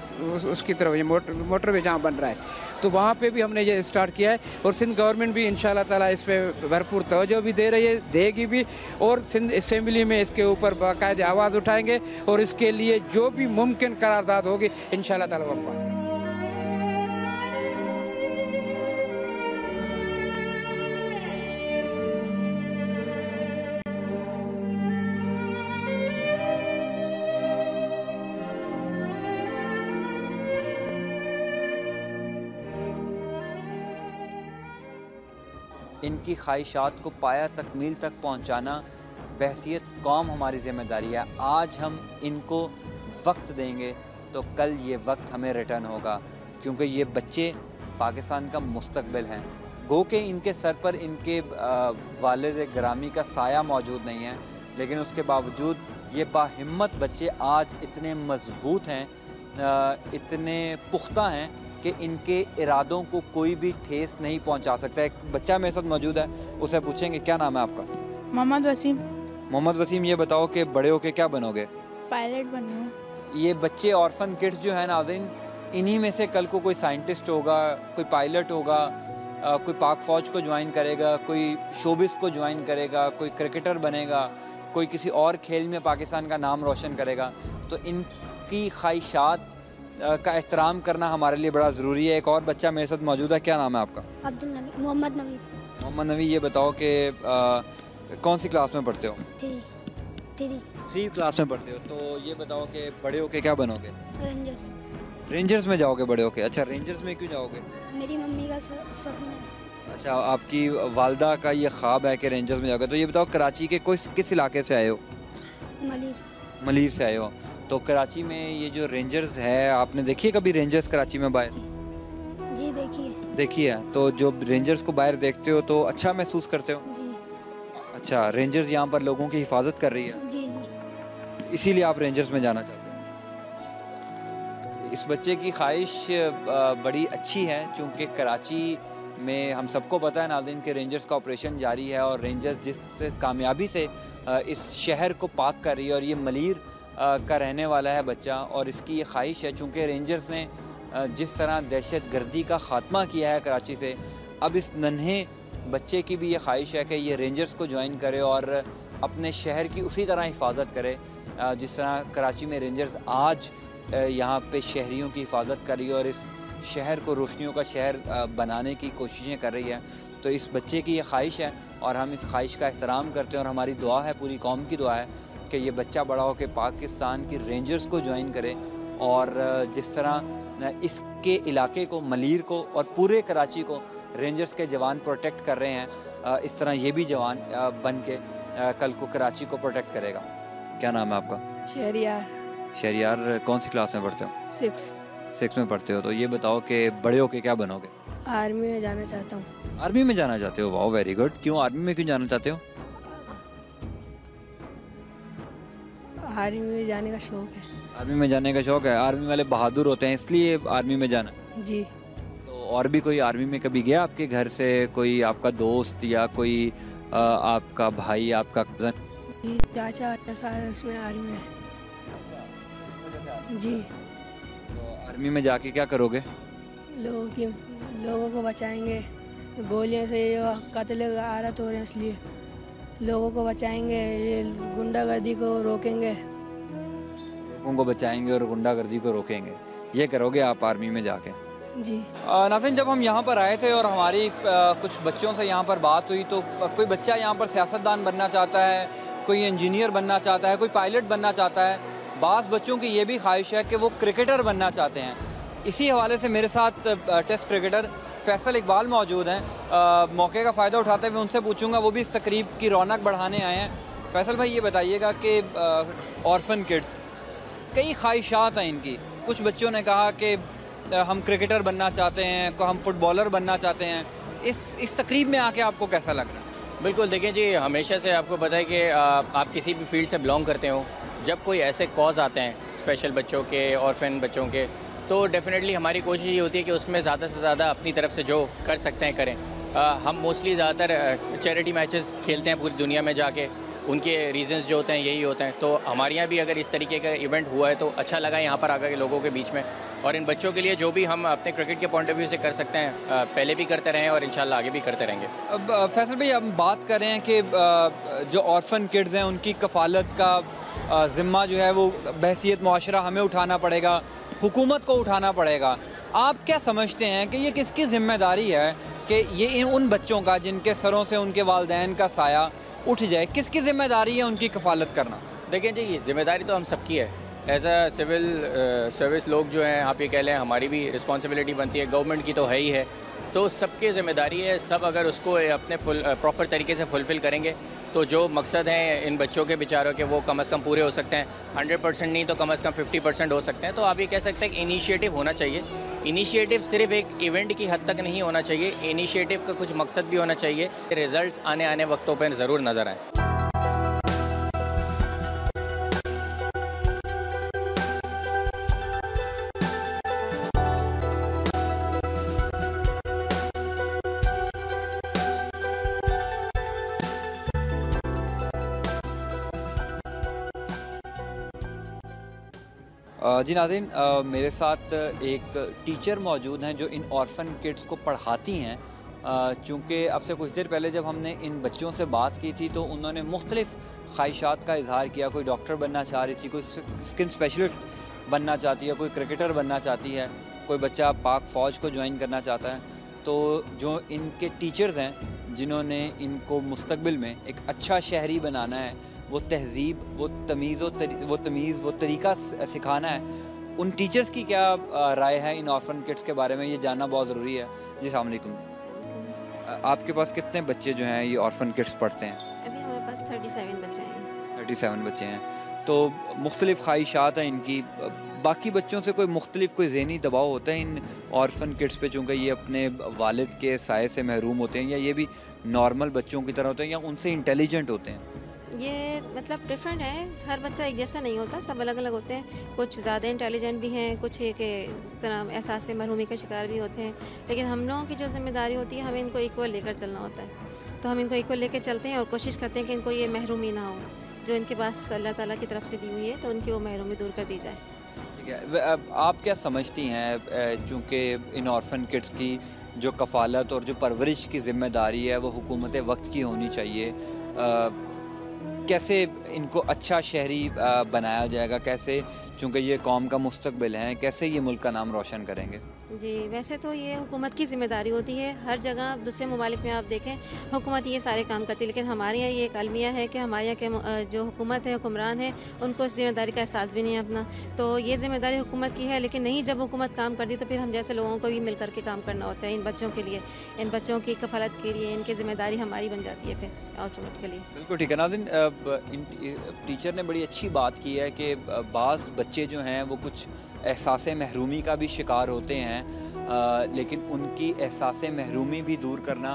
उसकी तरफ ये मोटरवे जहाँ बन रहा है, तो वहाँ पे भी हमने ये स्टार्ट किया है। और सिंध गवर्नमेंट भी इंशाल्लाह ताला इस पे भरपूर तवज्जो भी दे रही है, देगी भी, और सिंध असम्बली में इसके ऊपर बाकायदे आवाज़ उठाएंगे और इसके लिए जो भी मुमकिन करारदाद होगी इंशाल्लाह ताला वो पास करेंगे। इनकी ख्वाहिशात को पाया तकमील तक पहुंचाना बहसियत कौम हमारी ज़िम्मेदारी है। आज हम इनको वक्त देंगे तो कल ये वक्त हमें रिटर्न होगा, क्योंकि ये बच्चे पाकिस्तान का मुस्तकबिल हैं। गो के इनके सर पर इनके वालिद ग्रामी का साया मौजूद नहीं है, लेकिन उसके बावजूद ये बाहिम्मत बच्चे आज इतने मजबूत हैं, इतने पुख्ता हैं कि इनके इरादों को कोई भी ठेस नहीं पहुंचा सकता। एक बच्चा मेरे साथ मौजूद है, उसे पूछेंगे क्या नाम है आपका? मोहम्मद वसीम। मोहम्मद वसीम, ये बताओ कि बड़े होके क्या बनोगे? पायलट बनूँगा। ये बच्चे ऑर्फन किड्स जो है नाज़रीन, इन्हीं में से कल को कोई साइंटिस्ट होगा, कोई पायलट होगा, कोई पाक फ़ौज को ज्वाइन करेगा, कोई शोबिस को ज्वाइन करेगा, कोई क्रिकेटर बनेगा, कोई किसी और खेल में पाकिस्तान का नाम रोशन करेगा। तो इनकी ख्वाहिशात का एहतराम करना हमारे लिए बड़ा ज़रूरी है। एक और बच्चा मेरे साथ मौजूद है, क्या नाम है आपका? अब्दुल नबी, मोहम्मद नबी। मोहम्मद नबी, ये बताओ कि कौन सी क्लास में पढ़ते हो? 3 क्लास में पढ़ते हो। तो ये बताओ कि बड़े होके क्या बनोगे? रेंजर्स। रेंजर्स में जाओगे बड़े होके? अच्छा, रेंजर्स में क्यों जाओगे? मेरी मम्मी का सपना है। अच्छा, आपकी वालदा का ये ख्वाब है कि रेंजर्स में जाओगे। तो ये बताओ कराची के किस इलाके से आए हो? मलीर से आए हो। तो कराची में ये जो रेंजर्स है, आपने देखी है कभी रेंजर्स कराची में बाहर? जी देखी है। तो जो रेंजर्स को बाहर देखते हो तो अच्छा महसूस करते हो? जी। अच्छा, रेंजर्स यहाँ पर लोगों की हिफाजत कर रही है? जी। इसीलिए आप रेंजर्स में जाना चाहते हो? इस बच्चे की ख्वाहिश बड़ी अच्छी है, चूँकि कराची में हम सबको पता है नाज़रीन कि रेंजर्स का ऑपरेशन जारी है और रेंजर्स जिस कामयाबी से इस शहर को पाक कर रही है, और ये मलीर का रहने वाला है बच्चा, और इसकी ये ख्वाहिश है, चूँकि रेंजर्स ने जिस तरह दहशत गर्दी का ख़ात्मा किया है कराची से, अब इस नन्हे बच्चे की भी ये ख्वाहिश है कि ये रेंजर्स को ज्वाइन करे और अपने शहर की उसी तरह हिफाजत करे जिस तरह कराची में रेंजर्स आज यहाँ पे शहरियों की हिफाजत कर रही है और इस शहर को रोशनियों का शहर बनाने की कोशिशें कर रही है। तो इस बच्चे की ये ख्वाहिश है और हम इस ख्वाहिश का एहतराम करते हैं और हमारी दुआ है, पूरी कौम की दुआ है कि ये बच्चा बड़ा होकर पाकिस्तान की रेंजर्स को ज्वाइन करे और जिस तरह इसके इलाके को, मलीर को और पूरे कराची को रेंजर्स के जवान प्रोटेक्ट कर रहे हैं, इस तरह ये भी जवान बन के कल को कराची को प्रोटेक्ट करेगा। क्या नाम है आपका? शहरियार। शहरियार, कौन सी क्लास में पढ़ते हो? 6 में पढ़ते हो। तो ये बताओ कि बड़े होके क्या बनोगे? आर्मी में जाना चाहता हूँ। आर्मी में जाना चाहते हो? वाह, वेरी गुड। क्यों आर्मी में क्यों जाना चाहते हो? आर्मी में जाने का शौक है। आर्मी में जाने का शौक है। आर्मी वाले बहादुर होते हैं इसलिए आर्मी में जाना? जी। तो और भी कोई आर्मी में कभी गया आपके घर से? कोई आपका दोस्त या कोई आपका भाई, आपका कज़न? चाचा सारे उसमें आर्मी में। जी। तो आर्मी में जाके क्या करोगे? लोगों को बचाएंगे गोलियों से, ये कत्ल आरत हो रहे हैं इसलिए लोगों को बचाएंगे, ये गुंडागर्दी को रोकेंगे। लोगों को बचाएंगे और गुंडागर्दी को रोकेंगे, ये करोगे आप आर्मी में जाके? जी। नाज़रीन, जब हम यहाँ पर आए थे और हमारी कुछ बच्चों से यहाँ पर बात हुई तो कोई बच्चा यहाँ पर सियासतदान बनना चाहता है, कोई इंजीनियर बनना चाहता है, कोई पायलट बनना चाहता है। बाज़ बच्चों की ये भी ख्वाहिश है कि वो क्रिकेटर बनना चाहते हैं। इसी हवाले से मेरे साथ टेस्ट क्रिकेटर फैसल इकबाल मौजूद हैं। मौके का फ़ायदा उठाते हुए उनसे पूछूंगा, वो भी इस तकरीब की रौनक बढ़ाने आए हैं। फैसल भाई, ये बताइएगा कि ऑर्फन किड्स, कई ख्वाहिशात हैं इनकी। कुछ बच्चों ने कहा कि हम क्रिकेटर बनना चाहते हैं, हम फुटबॉलर बनना चाहते हैं। इस तकरीब में आके आपको कैसा लग रहा है? बिल्कुल, देखिए जी, हमेशा से आपको पता है कि आप किसी भी फील्ड से बिलोंग करते हो, जब कोई ऐसे कॉज आते हैं स्पेशल बच्चों के, ऑर्फन बच्चों के, तो डेफिनेटली हमारी कोशिश ये होती है कि उसमें ज़्यादा से ज़्यादा अपनी तरफ से जो कर सकते हैं करें। हम मोस्टली ज़्यादातर चैरिटी मैचेस खेलते हैं पूरी दुनिया में जाके, उनके रीज़न्स जो होते हैं यही होते हैं। तो हमारे यहाँ भी अगर इस तरीके का इवेंट हुआ है तो अच्छा लगा यहाँ पर आकर के लोगों के बीच में, और इन बच्चों के लिए जो भी हम अपने क्रिकेट के पॉइंट ऑफ व्यू से कर सकते हैं पहले भी करते रहे और इंशाल्लाह आगे भी करते रहेंगे। अब फैसल भाई, हम बात कर रहे हैं कि जो ऑर्फन किड्स हैं उनकी कफ़ालत का ज़िम्मा जो है वो बहसीत मुआशरा हमें उठाना पड़ेगा, हुकूमत को उठाना पड़ेगा। आप क्या समझते हैं कि ये किसकी ज़िम्मेदारी है कि ये उन बच्चों का जिनके सरों से उनके वालिदैन का साया उठ जाए, किसकी ज़िम्मेदारी है उनकी कफ़ालत करना? देखिए जी, ये ज़िम्मेदारी तो हम सबकी है। एज अ सिविल सर्विस लोग जो हैं, आप ये कह लें, हमारी भी रिस्पॉन्सिबिलिटी बनती है, गवर्नमेंट की तो है ही है। तो सबकी ज़िम्मेदारी है, सब अगर उसको अपने प्रॉपर तरीके से फुलफ़िल करेंगे तो जो मकसद हैं इन बच्चों के बेचारों के, वो कम से कम पूरे हो सकते हैं। 100% नहीं तो कम से कम 50% हो सकते हैं। तो आप ये कह सकते हैं कि इनिशिएटिव होना चाहिए। इनिशिएटिव सिर्फ एक इवेंट की हद तक नहीं होना चाहिए, इनिशिएटिव का कुछ मकसद भी होना चाहिए। रिजल्ट्स आने वक्तों पर ज़रूर नज़र आए। जी नाज़रीन, मेरे साथ एक टीचर मौजूद हैं जो इन ऑर्फन किड्स को पढ़ाती हैं। चूँकि अब से कुछ देर पहले जब हमने इन बच्चों से बात की थी तो उन्होंने मुख्तलिफ़ ख्वाहिशात का इजहार किया। कोई डॉक्टर बनना चाह रही थी, कोई स्किन स्पेशलिस्ट बनना चाहती है, कोई क्रिकेटर बनना चाहती है, कोई बच्चा पाक फ़ौज को ज्वाइन करना चाहता है। तो जो इनके टीचर्स हैं जिन्होंने इनको मुस्तकबिल में एक अच्छा शहरी बनाना है, वो तहज़ीब, वो तमीज़, वो तरीक़ा सिखाना है, उन टीचर्स की क्या राय है इन ऑर्फन किड्स के बारे में, ये जानना बहुत ज़रूरी है। जी अस्सलाम वालेकुम। आपके पास कितने बच्चे जो हैं ये ऑर्फन किड्स पढ़ते हैं? अभी हमारे पास 37 बच्चे हैं। 37 बच्चे हैं। तो मुख्तलिफ़ ख्वाहिशात हैं इनकी। बाकी बच्चों से कोई मुख्तलिफ़ कोई ज़हनी दबाव होता है इन ऑर्फन किड्स पे, चूँकि ये अपने वालिद के साए से महरूम होते हैं, या ये भी नॉर्मल बच्चों की तरह होते हैं, या उनसे इंटेलिजेंट होते हैं? ये मतलब डिफरेंट है, हर बच्चा एक जैसा नहीं होता, सब अलग अलग होते हैं। कुछ ज़्यादा इंटेलिजेंट भी हैं, कुछ ये कि इस तरह एहसास महरूमी का शिकार भी होते हैं। लेकिन हम लोगों की जो जिम्मेदारी होती है, हमें इनको इक्वल लेकर चलना होता है। तो हम इनको इक्वल लेकर चलते हैं और कोशिश करते हैं कि इनको ये महरूमी ना हो जो इनके पास अल्लाह ताला की तरफ से दी हुई है, तो उनकी वो महरूमी दूर कर दी जाए। ठीक है, आप क्या समझती हैं, चूँकि इन ऑर्फन किड्स की जो कफ़ालत और जो परवरिश की ज़िम्मेदारी है वो हुकूमत वक्त की होनी चाहिए, कैसे इनको अच्छा शहरी बनाया जाएगा, कैसे, चूँकि ये कौम का मुस्तकबिल हैं, कैसे ये मुल्क का नाम रोशन करेंगे? जी, वैसे तो ये हुकूमत की ज़िम्मेदारी होती है। हर जगह दूसरे ममालिक में आप देखें हुकूमत ये सारे काम करती है, लेकिन हमारे यहाँ ये एक अलमिया है कि हमारे यहाँ के जो हुकूमत है, हुक्मरान है, उनको इस ज़िम्मेदारी का एहसास भी नहीं है अपना। तो ये ज़िम्मेदारी हुकूमत की है, लेकिन नहीं, जब हुकूमत काम करती तो फिर हम जैसे लोगों को भी मिल कर के काम करना होता है इन बच्चों के लिए, इन बच्चों की कफालत के लिए, इनकी ज़िम्मेदारी हमारी बन जाती है फिर ऑटोमेटिकली। बिल्कुल ठीक है नाज़रीन, टीचर ने बड़ी अच्छी बात की है कि बाज़ बच्चे जो हैं वो कुछ एहसास महरूमी का भी शिकार होते हैं, लेकिन उनकी एहसास महरूमी भी दूर करना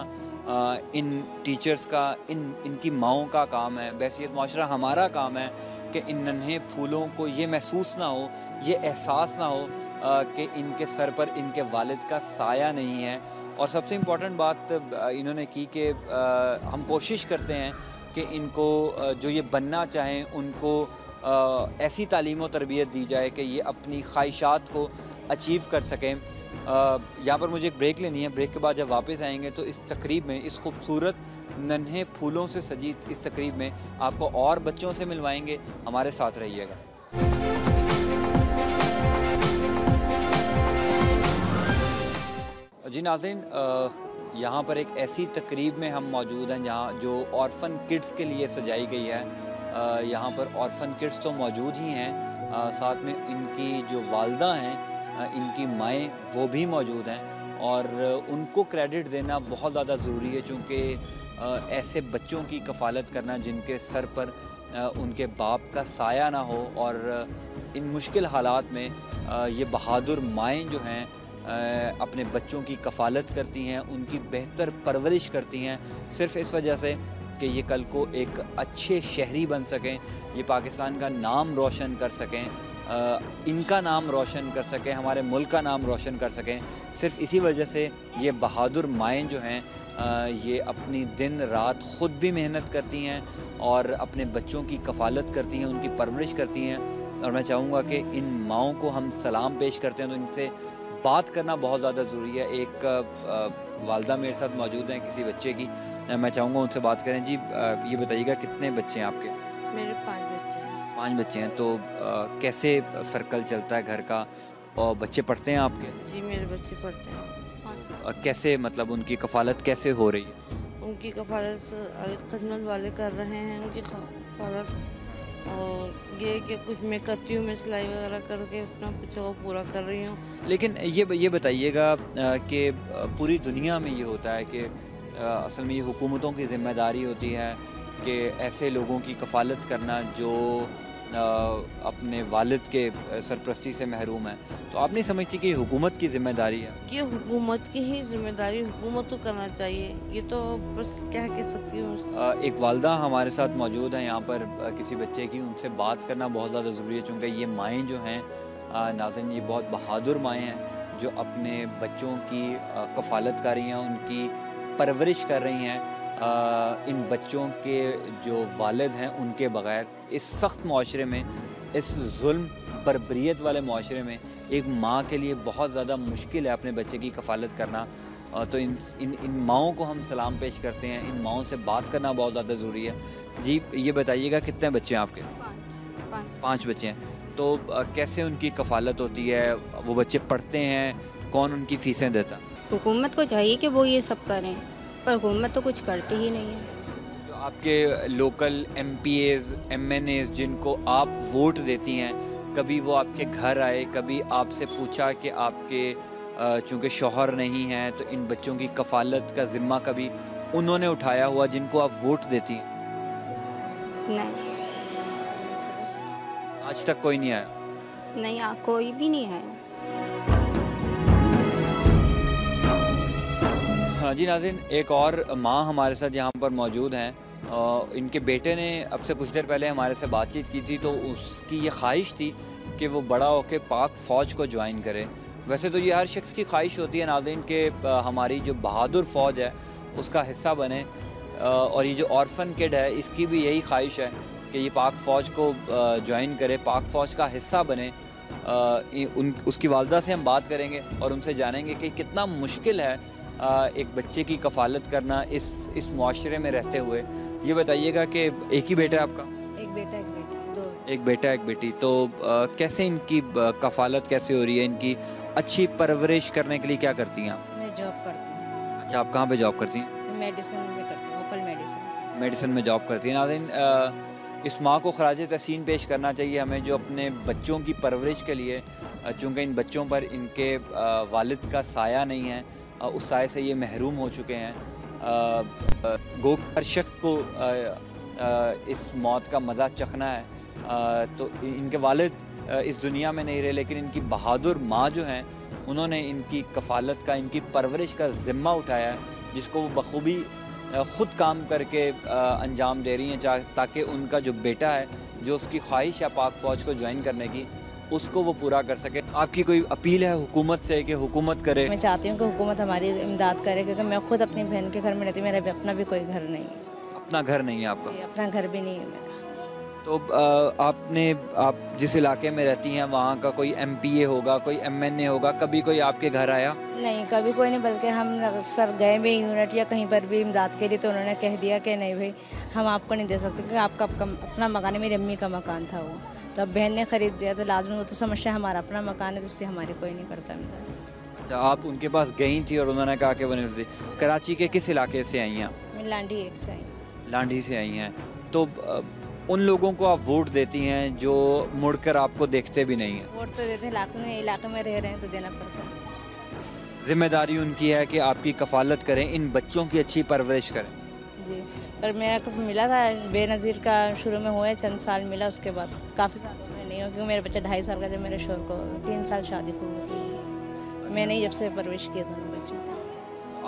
इन टीचर्स का, इनकी माओं का काम है। बहसीत माशरा हमारा काम है कि इन नन्हे फूलों को ये महसूस ना हो, ये एहसास ना हो कि इनके सर पर इनके वालिद का साया नहीं है। और सबसे इम्पॉर्टेंट बात इन्होंने की कि हम कोशिश करते हैं कि इनको जो ये बनना चाहें उनको ऐसी तालीम और तरबियत दी जाए कि ये अपनी ख्वाहिशात को अचीव कर सकें। यहाँ पर मुझे एक ब्रेक लेनी है, ब्रेक के बाद जब वापस आएंगे तो इस तकरीब में, इस खूबसूरत नन्हे फूलों से सजी इस तकरीब में आपको और बच्चों से मिलवाएंगे। हमारे साथ रहिएगा। जी नाज़रीन, यहाँ पर एक ऐसी तकरीब में हम मौजूद हैं जहाँ जो ऑर्फन किड्स के लिए सजाई गई है। यहाँ पर ऑर्फन किड्स तो मौजूद ही हैं, साथ में इनकी जो वालदा हैं, इनकी माएँ, वो भी मौजूद हैं और उनको क्रेडिट देना बहुत ज़्यादा ज़रूरी है, चूँकि ऐसे बच्चों की कफ़ालत करना जिनके सर पर उनके बाप का साया ना हो, और इन मुश्किल हालात में ये बहादुर माएँ जो हैं अपने बच्चों की कफ़ालत करती हैं, उनकी बेहतर परवरिश करती हैं, सिर्फ़ इस वजह से कि ये कल को एक अच्छे शहरी बन सकें, ये पाकिस्तान का नाम रोशन कर सकें, इनका नाम रोशन कर सकें, हमारे मुल्क का नाम रोशन कर सकें। सिर्फ़ इसी वजह से ये बहादुर माएँ जो हैं ये अपनी दिन रात ख़ुद भी मेहनत करती हैं और अपने बच्चों की कफ़ालत करती हैं, उनकी परवरिश करती हैं। और मैं चाहूँगा कि इन माओं को हम सलाम पेश करते हैं तो इनसे बात करना बहुत ज़्यादा ज़रूरी है। एक वालदा मेरे साथ मौजूद हैं किसी बच्चे की, मैं चाहूँगा उनसे बात करें। जी ये बताइएगा कितने बच्चे हैं आपके? मेरे 5 बच्चे हैं। 5 बच्चे हैं, तो कैसे सर्कल चलता है घर का, और बच्चे पढ़ते हैं आपके? जी मेरे बच्चे पढ़ते हैं। कैसे, मतलब उनकी कफ़ालत कैसे हो रही है? उनकी कफ़ालत अल-खिदमत वाले कर रहे हैं उनकी कफ़ालत, और ये कि कुछ मैं करती हूँ, मैं सिलाई वगैरह करके अपना बच्चों को पूरा कर रही हूँ। लेकिन ये बताइएगा कि पूरी दुनिया में ये होता है कि असल में ये हुकूमतों की ज़िम्मेदारी होती है कि ऐसे लोगों की कफ़ालत करना जो अपने वालिद के सरपरस्ती से महरूम है। तो आप नहीं समझती कि हुकूमत की ज़िम्मेदारी है? ये हुकूमत की ही ज़िम्मेदारी, हुकूमत को करना चाहिए। ये तो बस क्या कह सकती हूँ। एक वालदा हमारे साथ मौजूद हैं यहाँ पर किसी बच्चे की, उनसे बात करना बहुत ज़्यादा ज़रूरी है, चूँकि ये माएँ जो हैं नाज़रीन, ये बहुत बहादुर माएँ हैं जो अपने बच्चों की कफ़ालत कर रही हैं, उनकी परवरिश कर रही हैं। इन बच्चों के जो वालिद हैं उनके बग़ैर इस सख्त माशरे में, इस जुल्म बर्बरियत वाले माशरे में एक माँ के लिए बहुत ज़्यादा मुश्किल है अपने बच्चे की कफ़ालत करना। तो इन माओं को हम सलाम पेश करते हैं, इन माओं से बात करना बहुत ज़्यादा ज़रूरी है। जी ये बताइएगा कितने बच्चे हैं आपके? 5 बच्चे हैं। तो कैसे उनकी कफ़ालत होती है? वो बच्चे पढ़ते हैं, कौन उनकी फ़ीसें देता? हुकूमत को चाहिए कि वो ये सब करें, पर हुकूमत तो कुछ करती ही नहीं है। जो आपके लोकल MPAs, MNAs जिनको आप वोट देती हैं, कभी वो आपके घर आए, कभी आपसे पूछा कि आपके चूँकि शौहर नहीं हैं तो इन बच्चों की कफ़ालत का ज़िम्मा कभी उन्होंने उठाया हुआ जिनको आप वोट देती हैं? नहीं, आज तक कोई नहीं आया? नहीं, कोई भी नहीं है। हाँ जी नाज़रीन, एक और माँ हमारे साथ यहाँ पर मौजूद हैं। इनके बेटे ने अब से कुछ देर पहले हमारे से बातचीत की थी, तो उसकी ये ख्वाहिश थी कि वो बड़ा होकर पाक फ़ौज को ज्वाइन करे। वैसे तो ये हर शख्स की ख्वाहिश होती है नाज़रीन कि हमारी जो बहादुर फ़ौज है उसका हिस्सा बने, और ये जो ऑर्फन किड है इसकी भी यही ख्वाहिश है कि ये पाक फ़ौज को ज्वाइन करे, पाक फ़ौज का हिस्सा बने। उसकी वालदा से हम बात करेंगे और उनसे जानेंगे कि कितना मुश्किल है एक बच्चे की कफ़ालत करना इस मुआशरे में रहते हुए। ये बताइएगा कि एक ही बेटा है आपका? एक बेटा दो। एक बेटा एक बेटी। तो कैसे इनकी कफ़ालत कैसे हो रही है, इनकी अच्छी परवरिश करने के लिए क्या करती हैं आप? मैं जॉब करती हूँ। अच्छा, आप कहाँ पे जॉब करती हैं? मेडिसिन में करती हूँ, ओपल मेडिसिन। मेडिसिन में जॉब करती हैं। नाज़रीन, इस माँ को खराज तहसीन पेश करना चाहिए हमें, जो अपने बच्चों की परवरिश के लिए, चूँकि इन बच्चों पर इनके वालिद का साया नहीं है, उस साए से ये महरूम हो चुके हैं। गो हर शख्स को इस मौत का मज़ा चखना है। तो इनके वालिद इस दुनिया में नहीं रहे, लेकिन इनकी बहादुर माँ जो हैं उन्होंने इनकी कफ़ालत का, इनकी परवरिश का ज़िम्मा उठाया है, जिसको वो बखूबी ख़ुद काम करके अंजाम दे रही हैं, ताकि उनका जो बेटा है, जो उसकी ख्वाहिश है पाक फ़ौज को ज्वाइन करने की, उसको वो पूरा कर सके। आपकी कोई अपील है हुकूमत से कि हुकूमत करे? मैं चाहती हूँ कि हुकूमत हमारी इमदाद करे, क्योंकि मैं खुद अपनी बहन के घर में रहती हूँ, मेरा अपना भी कोई घर नहीं है। अपना घर नहीं है आपका? अपना घर भी नहीं है मेरा। तो आप जिस इलाके में रहती हैं वहाँ का कोई MPA होगा, कोई MNA होगा, कभी कोई आपके घर आया? नहीं, कभी कोई नहीं, बल्कि हम अक्सर गए भी यूनिट या कहीं पर भी इमदाद के लिए, तो उन्होंने कह दिया कि नहीं भाई, हम आपको नहीं दे सकते, क्योंकि आपका अपना मकान है। मेरी अम्मी का मकान था वो, तो अब बहन ने ख़रीद दिया, तो लाजमी वो तो समझते हैं हमारा अपना मकान है, तो इसलिए हमारी कोई नहीं करता इमदाद। अच्छा, आप उनके पास गई थी और उन्होंने कहा कि वो नहीं करती। कराची के किस इलाके से आई हैं आप? मैं लांडी एक से आई। लांडी से आई हैं। तो उन लोगों को आप वोट देती हैं जो मुड़कर आपको देखते भी नहीं हैं? वोट तो देते हैं, इलाके में रह रहे हैं तो देना पड़ता है। जिम्मेदारी उनकी है कि आपकी कफ़ालत करें, इन बच्चों की अच्छी परवरिश करें। जी, पर मेरा को मिला था बेनज़ीर का, शुरू में हुआ है, चंद साल मिला, उसके बाद काफ़ी साल हो गए नहीं हो, क्योंकि मेरा बच्चा 2.5 साल का, जब मेरे शोहर को 3 साल शादी को हुआ, मैंने ही जब से परवरिश किया दोनों बच्चों।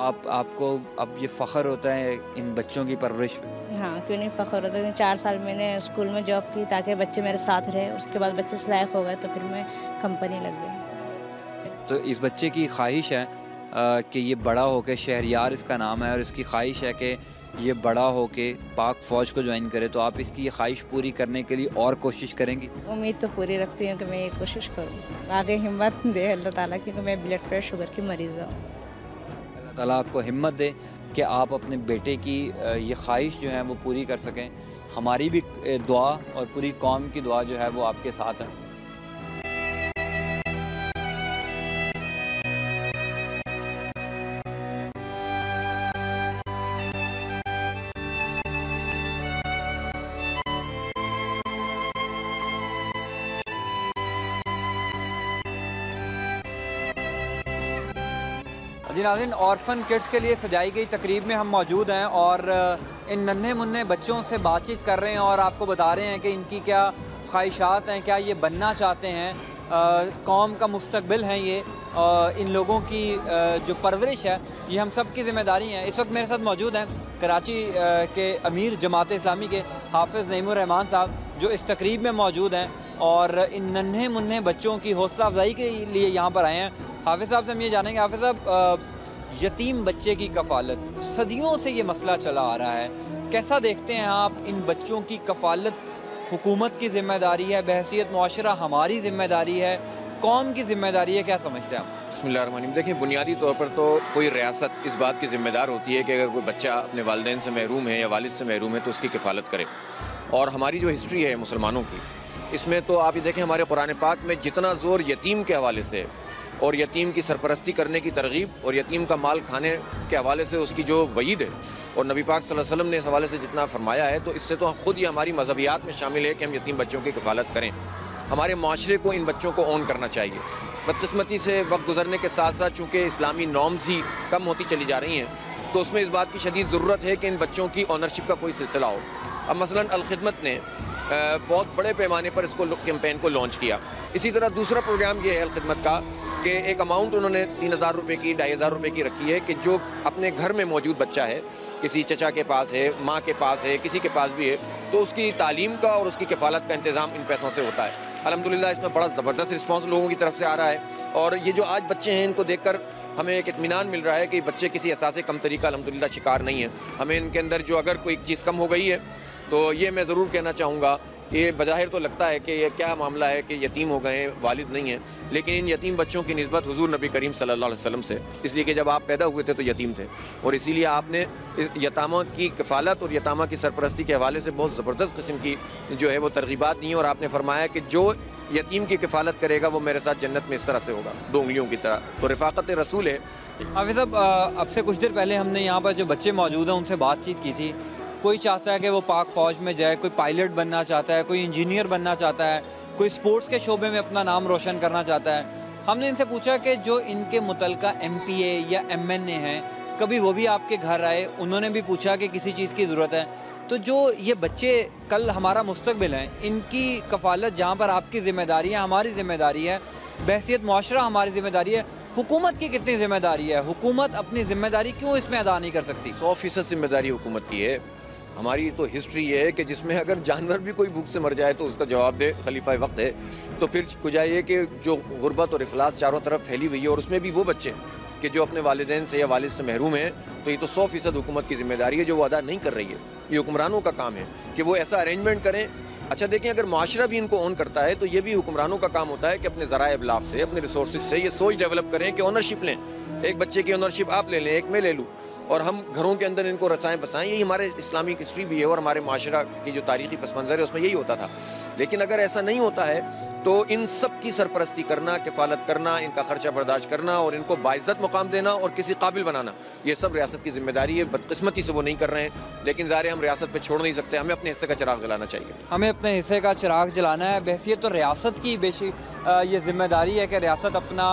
आपको अब ये फ़ख्र होता है इन बच्चों की परवरिश पे? हाँ, क्यों नहीं फ़ख्र होता है। 4 साल मैंने स्कूल में जॉब की ताकि बच्चे मेरे साथ रहे, उसके बाद बच्चे लायक हो गए तो फिर मैं कंपनी लग गई। तो इस बच्चे की ख्वाहिश है कि ये बड़ा होकर, शहरियार इसका नाम है, और इसकी ख्वाहिश है कि ये बड़ा होके पाक फ़ौज को ज्वाइन करे, तो आप इसकी ये ख्वाहिश पूरी करने के लिए और कोशिश करेंगी? उम्मीद तो पूरी रखती हूँ कि मैं ये कोशिश करूँ, आगे हिम्मत दे अल्लाह ताला, क्योंकि मैं ब्लड प्रेशर शुगर की मरीज़ हूँ। अल्लाह ताला आपको हिम्मत दे कि आप अपने बेटे की ये ख्वाहिश जो है वो पूरी कर सकें। हमारी भी दुआ और पूरी कौम की दुआ जो है वो आपके साथ है। जी नाज़रीन, ऑर्फन किड्स के लिए सजाई गई तकरीब में हम मौजूद हैं और इन नन्हे मुन्ने बच्चों से बातचीत कर रहे हैं और आपको बता रहे हैं कि इनकी क्या ख्वाहिशात हैं, क्या ये बनना चाहते हैं, कौम का मुस्तकबिल हैं ये, इन लोगों की जो परवरिश है ये हम सब की ज़िम्मेदारी है। इस वक्त मेरे साथ मौजूद हैं कराची के अमीर जमात इस्लामी के हाफिज़ नईमुर रहमान साहब, जो इस तकरीब में मौजूद हैं और इन नन्हे मुन्ने बच्चों की हौसला अफजाई के लिए यहाँ पर आए हैं। हाफिज़ साहब से हम ये जानेंगे, हाफिज़ साहब, यतीम बच्चे की कफ़ालत सदियों से ये मसला चला आ रहा है, कैसा देखते हैं आप? इन बच्चों की कफ़ालत हुकूमत की ज़िम्मेदारी है, बहैसियत मुआशरा हमारी ज़िम्मेदारी है, कौम की ज़िम्मेदारी है, क्या समझते हैं आप? बिस्मिल्लाहिर्रहमानिर्रहीम। देखिए, बुनियादी तौर पर तो कोई रियासत इस बात की ज़िम्मेदार होती है कि अगर कोई बच्चा अपने वालिदैन से महरूम है या वालिद से महरूम है तो उसकी किफ़ालत करे। और हमारी जो हिस्ट्री है मुसलमानों की, इसमें तो आप ये देखें, हमारे कुरान पाक में जितना ज़ोर यतीम के हवाले से और यतीम की सरपरस्ती करने की तरगीब और यतीम का माल खाने के हवाले से उसकी जो वईद है, और नबी पाक सल्लल्लाहु अलैहि वसल्लम ने इस हवाले से जितना फरमाया है, तो इससे तो खुद ही हमारी मज़हबियात में शामिल है कि हम यतीम बच्चों की किफ़ालत करें। हमारे माशरे को इन बच्चों को ऑन करना चाहिए। बदकिस्मती से वक्त गुजरने के साथ साथ चूँकि इस्लामी नॉर्म्स ही कम होती चली जा रही हैं, तो उसमें इस बात की शदीद ज़रूरत है कि इन बच्चों की ऑनरशिप का कोई सिलसिला हो। अब मसलन अल-खिदमत ने बहुत बड़े पैमाने पर इसको कैंपेन को लॉन्च किया। इसी तरह दूसरा प्रोग्राम ये है अल-खिदमत का कि एक अमाउंट उन्होंने 3000 रुपये की, 2500 रुपये की रखी है कि जो अपने घर में मौजूद बच्चा है, किसी चचा के पास है, माँ के पास है, किसी के पास भी है, तो उसकी तालीम का और उसकी किफ़ालत का इंतज़ाम इन पैसों से होता है। अल्हम्दुलिल्लाह इसमें बड़ा ज़बरदस्त रिस्पॉन्स लोगों की तरफ से आ रहा है और ये जो आज बच्चे हैं इनको देखकर हमें एक इत्मीनान मिल रहा है कि बच्चे किसी एहसास कमतरी का अल्हम्दुलिल्लाह शिकार नहीं है। हमें इनके अंदर जो अगर कोई चीज़ कम हो गई है तो ये मैं ज़रूर कहना चाहूँगा ये बज़ाहिर तो लगता है कि ये क्या मामला है कि यतीम हो गए हैं, वालिद नहीं है, लेकिन इन यतीम बच्चों की निस्बत हुजूर नबी करीम सल्लल्लाहु अलैहि वसल्लम से, इसलिए कि जब आप पैदा हुए थे तो यतीम थे और इसीलिए आपने यतामा की कफ़ालत और यतामा की सरपरस्ती के हवाले से बहुत ज़बरदस्त किस्म की जो है वो तरगीबात दी और आपने फरमाया कि जो यतीम की किफ़ालत करेगा वो मेरे साथ जन्नत में इस तरह से होगा, 2 उंगलियों की तरह। तो रफ़ाक़त रसूल है। हाफिज़ साहब, अब से कुछ देर पहले हमने यहाँ पर जो बच्चे मौजूद हैं उनसे बातचीत की थी। कोई चाहता है कि वो पाक फ़ौज में जाए, कोई पायलट बनना चाहता है, कोई इंजीनियर बनना चाहता है, कोई स्पोर्ट्स के शोबे में अपना नाम रोशन करना चाहता है। हमने इनसे पूछा कि जो इनके मुतलका MPA या MNA हैं, कभी वो भी आपके घर आए, उन्होंने भी पूछा कि किसी चीज़ की ज़रूरत है? तो जो ये बच्चे कल हमारा मुस्तकबिल हैं, इनकी कफ़ालत जहाँ पर आपकी ज़िम्मेदारी है, हमारी ज़िम्मेदारी है, बहसियत मुआशरा हमारी ज़िम्मेदारी है, हुकूमत की कितनी ज़िम्मेदारी है? हुकूमत अपनी ज़िम्मेदारी क्यों इसमें अदा नहीं कर सकती? 100% ज़िम्मेदारी हुकूमत की है। हमारी तो हिस्ट्री ये है कि जिसमें अगर जानवर भी कोई भूख से मर जाए तो उसका जवाब दे खलीफा वक्त है। तो फिर कुजा ये कि जो गुर्बत और इफलास चारों तरफ फैली हुई है और उसमें भी वो बच्चे कि जो अपने वालिदैन से या वालिद से महरूम हैं, तो ये तो 100% हुकूमत की ज़िम्मेदारी है जो वो अदा नहीं कर रही है। ये हुक्मरानों का काम है कि वो ऐसा अरेंजमेंट करें। अच्छा देखें, अगर माशरा भी इनको ऑन करता है तो ये भी हुक्मरानों का काम होता है कि अपने ज़राए इब्लाग से, अपने रिसोर्स से ये सोच डेवलप करें कि ऑनरशिप लें। एक बच्चे की ऑनरशिप आप ले लें, एक मैं ले लूँ और हम घरों के अंदर इनको रचाएँ बसाएँ। यही हमारे इस्लामिक हिस्ट्री भी है और हमारे माशरा की जो तारीख़ी पस मंज़र है उसमें यही होता था। लेकिन अगर ऐसा नहीं होता है तो इन सब की सरपरस्ती करना, किफ़ालत करना, इनका ख़र्चा बर्दाश्त करना और इनको बाइज़्ज़त मुकाम देना और किसी काबिल बनाना, ये सब रियासत की ज़िम्मेदारी है। बदकिस्मती से वो नहीं कर रहे हैं, लेकिन ज़ाहिर हम रियासत पे छोड़ नहीं सकते। हमें अपने हिस्से का चिराग जलाना चाहिए। हमें अपने हिस्से का चिराग जलाना है। बहसियत तो रियासत की ये ज़िम्मेदारी है कि रियासत अपना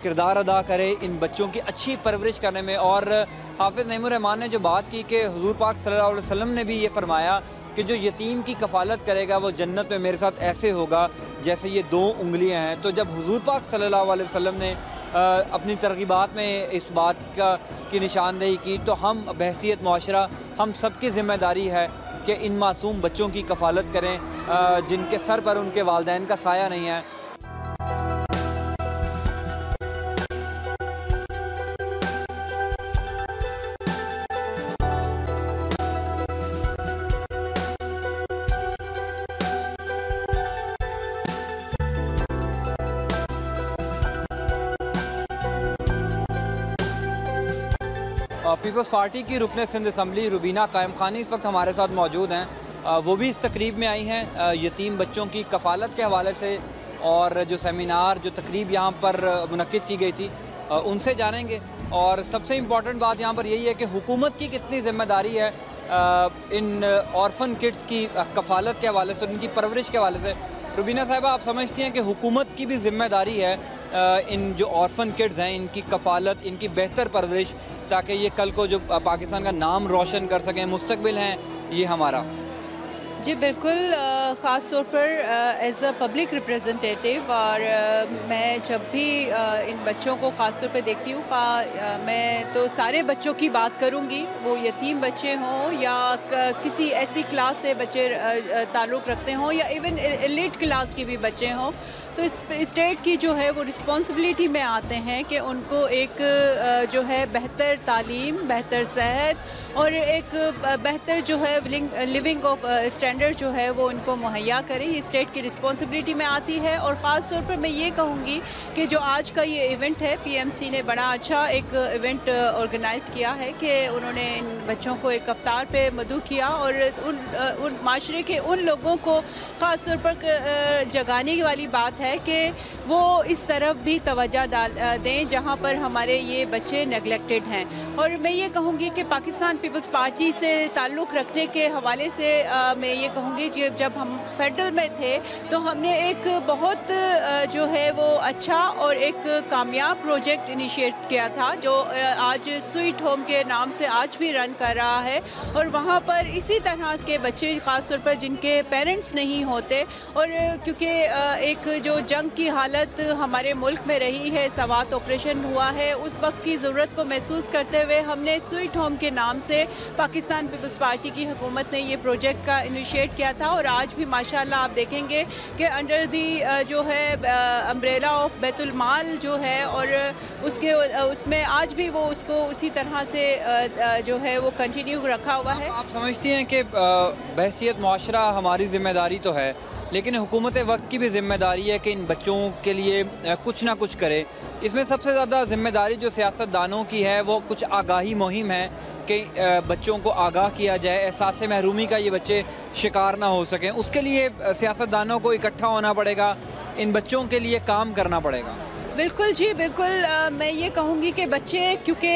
किरदार अदा करे इन बच्चों की अच्छी परवरिश करने में। और हाफिज़ नईमुर रहमान ने जो बात की कि हुज़ूर पाक सल्लल्लाहु अलैहि वसल्लम ने भी ये फरमाया कि जो यतीम की कफ़ालत करेगा वो जन्नत में मेरे साथ ऐसे होगा जैसे ये 2 उंगलियां हैं। तो जब हुज़ूर पाक सल्लल्लाहु अलैहि वसल्लम ने अपनी तरगीबात में इस बात की निशानदेही की, तो हम बहसियत मुआशरा हम सब की ज़िम्मेदारी है कि इन मासूम बच्चों की कफ़ालत करें जिनके सर पर उनके वालिदैन का साया नहीं है। पीपल्स पार्टी की रुकने सिंध असम्बली रुबीना कायम खानी इस वक्त हमारे साथ मौजूद हैं। वो भी इस तकरीब में आई हैं यतीम बच्चों की कफ़ालत के हवाले से, और जो सेमिनार जो तकरीब यहाँ पर मुनक्किद की गई थी उनसे जानेंगे। और सबसे इम्पॉर्टेंट बात यहाँ पर यही है कि हुकूमत की कितनी ज़िम्मेदारी है इन ऑर्फन किड्स की कफ़ालत के हवाले से, उनकी परवरिश के हवाले से। रुबीना साहिबा, आप समझती हैं कि हुकूमत की भी ज़िम्मेदारी है इन जो ऑर्फन किड्स हैं इनकी कफ़ालत, इनकी बेहतर परवरिश, ताकि ये कल को जो पाकिस्तान का नाम रोशन कर सकें, मुस्तकबिल हैं ये हमारा? जी बिल्कुल, ख़ास तौर पर एज़ अ पब्लिक रिप्रेजेंटेटिव, और मैं जब भी इन बच्चों को ख़ास तौर पे देखती हूँ, मैं तो सारे बच्चों की बात करूँगी, वो यतीम बच्चे हों या किसी ऐसी क्लास से बच्चे ताल्लुक़ रखते हों या इवन एलिट क्लास के भी बच्चे हों, तो इस स्टेट की जो है वो रिस्पॉन्सिबिलिटी में आते हैं कि उनको एक जो है बेहतर तालीम, बेहतर सेहत और एक बेहतर जो है लिविंग ऑफ स्टैंडर्ड जो है वो उनको मुहैया करें। ये स्टेट की रिस्पॉन्सिबिलिटी में आती है। और ख़ास तौर पर मैं ये कहूँगी कि जो आज का ये इवेंट है, PMC ने बड़ा अच्छा एक इवेंट ऑर्गेनाइज़ किया है कि उन्होंने इन बच्चों को एक अफ्तार पे मदऊ किया और उन माशरे के उन लोगों को ख़ास तौर पर जगाने वाली बात है कि वो इस तरफ भी तवज्जो दें जहाँ पर हमारे ये बच्चे नेगलेक्टेड हैं। और मैं ये कहूँगी कि पाकिस्तान पीपल्स पार्टी से ताल्लुक़ रखने के हवाले से मैं ये कहूँगी जब हम फेडरल में थे तो हमने एक बहुत जो है वो अच्छा और एक कामयाब प्रोजेक्ट इनिशिएट किया था जो आज स्वीट होम के नाम से आज भी रन कर रहा है। और वहाँ पर इसी तरह के बच्चे ख़ास तौर पर जिनके पेरेंट्स नहीं होते, और क्योंकि एक जो जंग की हालत हमारे मुल्क में रही है, सवात ऑपरेशन हुआ है, उस वक्त की ज़रूरत को महसूस करते हुए हमने स्वीट होम के नाम से पाकिस्तान पीपल्स पार्टी की हुकूमत ने ये प्रोजेक्ट का इनिशिएट किया था। और आज भी माशाल्लाह आप देखेंगे कि अंडर दी जो है अम्ब्रेला ऑफ बैतुल माल जो है, और उसमें आज भी वो उसको उसी तरह से जो है वो कंटिन्यू रखा हुआ है। आप समझती हैं कि बहसियत मुआशरा हमारी ज़िम्मेदारी तो है, लेकिन हुकूमत वक्त की भी ज़िम्मेदारी है कि इन बच्चों के लिए कुछ ना कुछ करे। इसमें सबसे ज़्यादा ज़िम्मेदारी जो सियासतदानों की है वो कुछ आगाही मुहिम है कि बच्चों को आगाह किया जाए, एहसास महरूमी का ये बच्चे शिकार ना हो सकें। उसके लिए सियासतदानों को इकट्ठा होना पड़ेगा, इन बच्चों के लिए काम करना पड़ेगा। बिल्कुल जी, बिल्कुल। मैं ये कहूँगी कि बच्चे, क्योंकि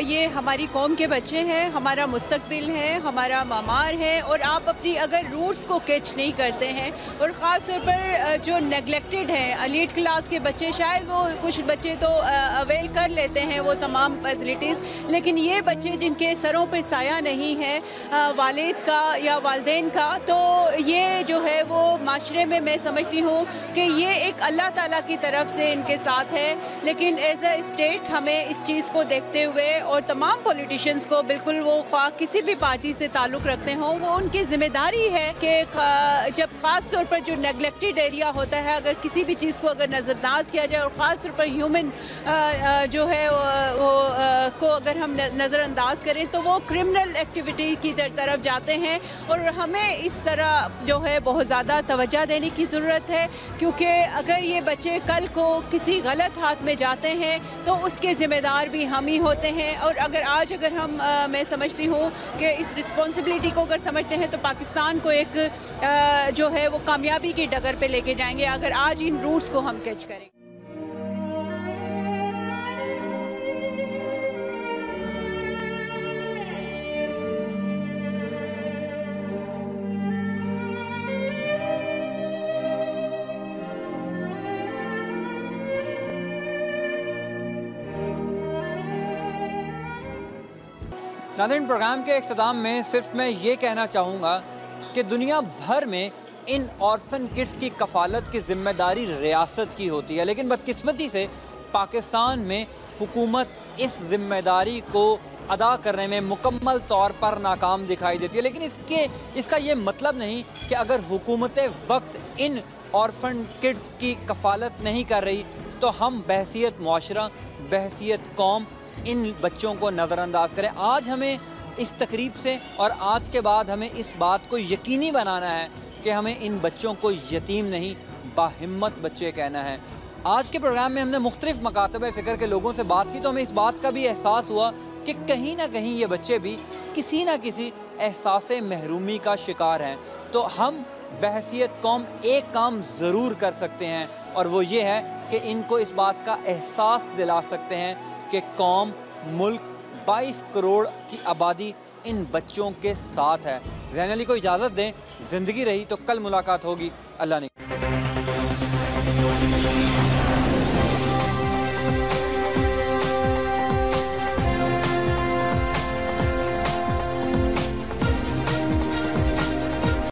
ये हमारी कौम के बच्चे हैं, हमारा मुस्तकबिल है, हमारा मामार है, और आप अपनी अगर रूट्स को कैच नहीं करते हैं, और ख़ास तौर पर जो नेगलेक्टेड हैं, एलीट क्लास के बच्चे, शायद वो कुछ बच्चे तो अवेल कर लेते हैं वो तमाम फैसिलिटीज़, लेकिन ये बच्चे जिनके सरों पे साया नहीं है वालिद का या वालिदैन का, तो ये जो है वो माशरे में मैं समझती हूँ कि ये एक अल्लाह ताला की तरफ से इनके साथ है। लेकिन एज अ स्टेट हमें इस चीज़ को देखते हुए, और तमाम पॉलिटिशियंस को, बिल्कुल वो किसी भी पार्टी से ताल्लुक़ रखते हों, वो उनकी ज़िम्मेदारी है कि जब ख़ास तौर पर जो नेगलेक्टेड एरिया होता है, अगर किसी भी चीज़ को अगर नज़रअंदाज किया जाए, और ख़ास तौर पर ह्यूमन जो है वो को अगर हम नज़रअंदाज करें, तो वो क्रिमिनल एक्टिविटी की तरफ जाते हैं। और हमें इस तरह जो है बहुत ज़्यादा तवज्जो देने की ज़रूरत है, क्योंकि अगर ये बच्चे कल को किसी गलत हाथ में जाते हैं तो उसके ज़िम्मेदार भी हम ही होते हैं। और अगर हम मैं समझती हूँ कि इस रिस्पॉन्सिबिलिटी को अगर समझते हैं, तो पाकिस्तान को एक जो है वो कामयाबी की डगर पे लेके जाएंगे, अगर आज इन रूट्स को हम कैच करें। नाज़रीन, प्रोग्राम के इख्तिताम में सिर्फ मैं ये कहना चाहूँगा कि दुनिया भर में इन ऑर्फन किड्स की कफ़ालत की ज़िम्मेदारी रियासत की होती है, लेकिन बदकिस्मती से पाकिस्तान में हुकूमत इस ज़िम्मेदारी को अदा करने में मुकम्मल तौर पर नाकाम दिखाई देती है। लेकिन इसका ये मतलब नहीं कि अगर हुकूमत वक्त इन ऑर्फन किड्स की कफ़ालत नहीं कर रही, तो हम बहसियत मुआशरा, बहसियत कौम इन बच्चों को नज़रअंदाज करें। आज हमें इस तकरीब से और आज के बाद हमें इस बात को यकीनी बनाना है कि हमें इन बच्चों को यतीम नहीं, बाहिम्मत बच्चे कहना है। आज के प्रोग्राम में हमने मुख्तलिफ मकातब फ़िक्र के लोगों से बात की, तो हमें इस बात का भी एहसास हुआ कि कहीं ना कहीं ये बच्चे भी किसी न किसी एहसास महरूमी का शिकार हैं। तो हम बहसियत कौम एक काम ज़रूर कर सकते हैं, और वो ये है कि इनको इस बात का एहसास दिला सकते हैं कि कौम, मुल्क, 22 करोड़ की आबादी इन बच्चों के साथ है। ज़ैन अली को इजाज़त दें, ज़िंदगी रही तो कल मुलाकात होगी। अल्लाह ने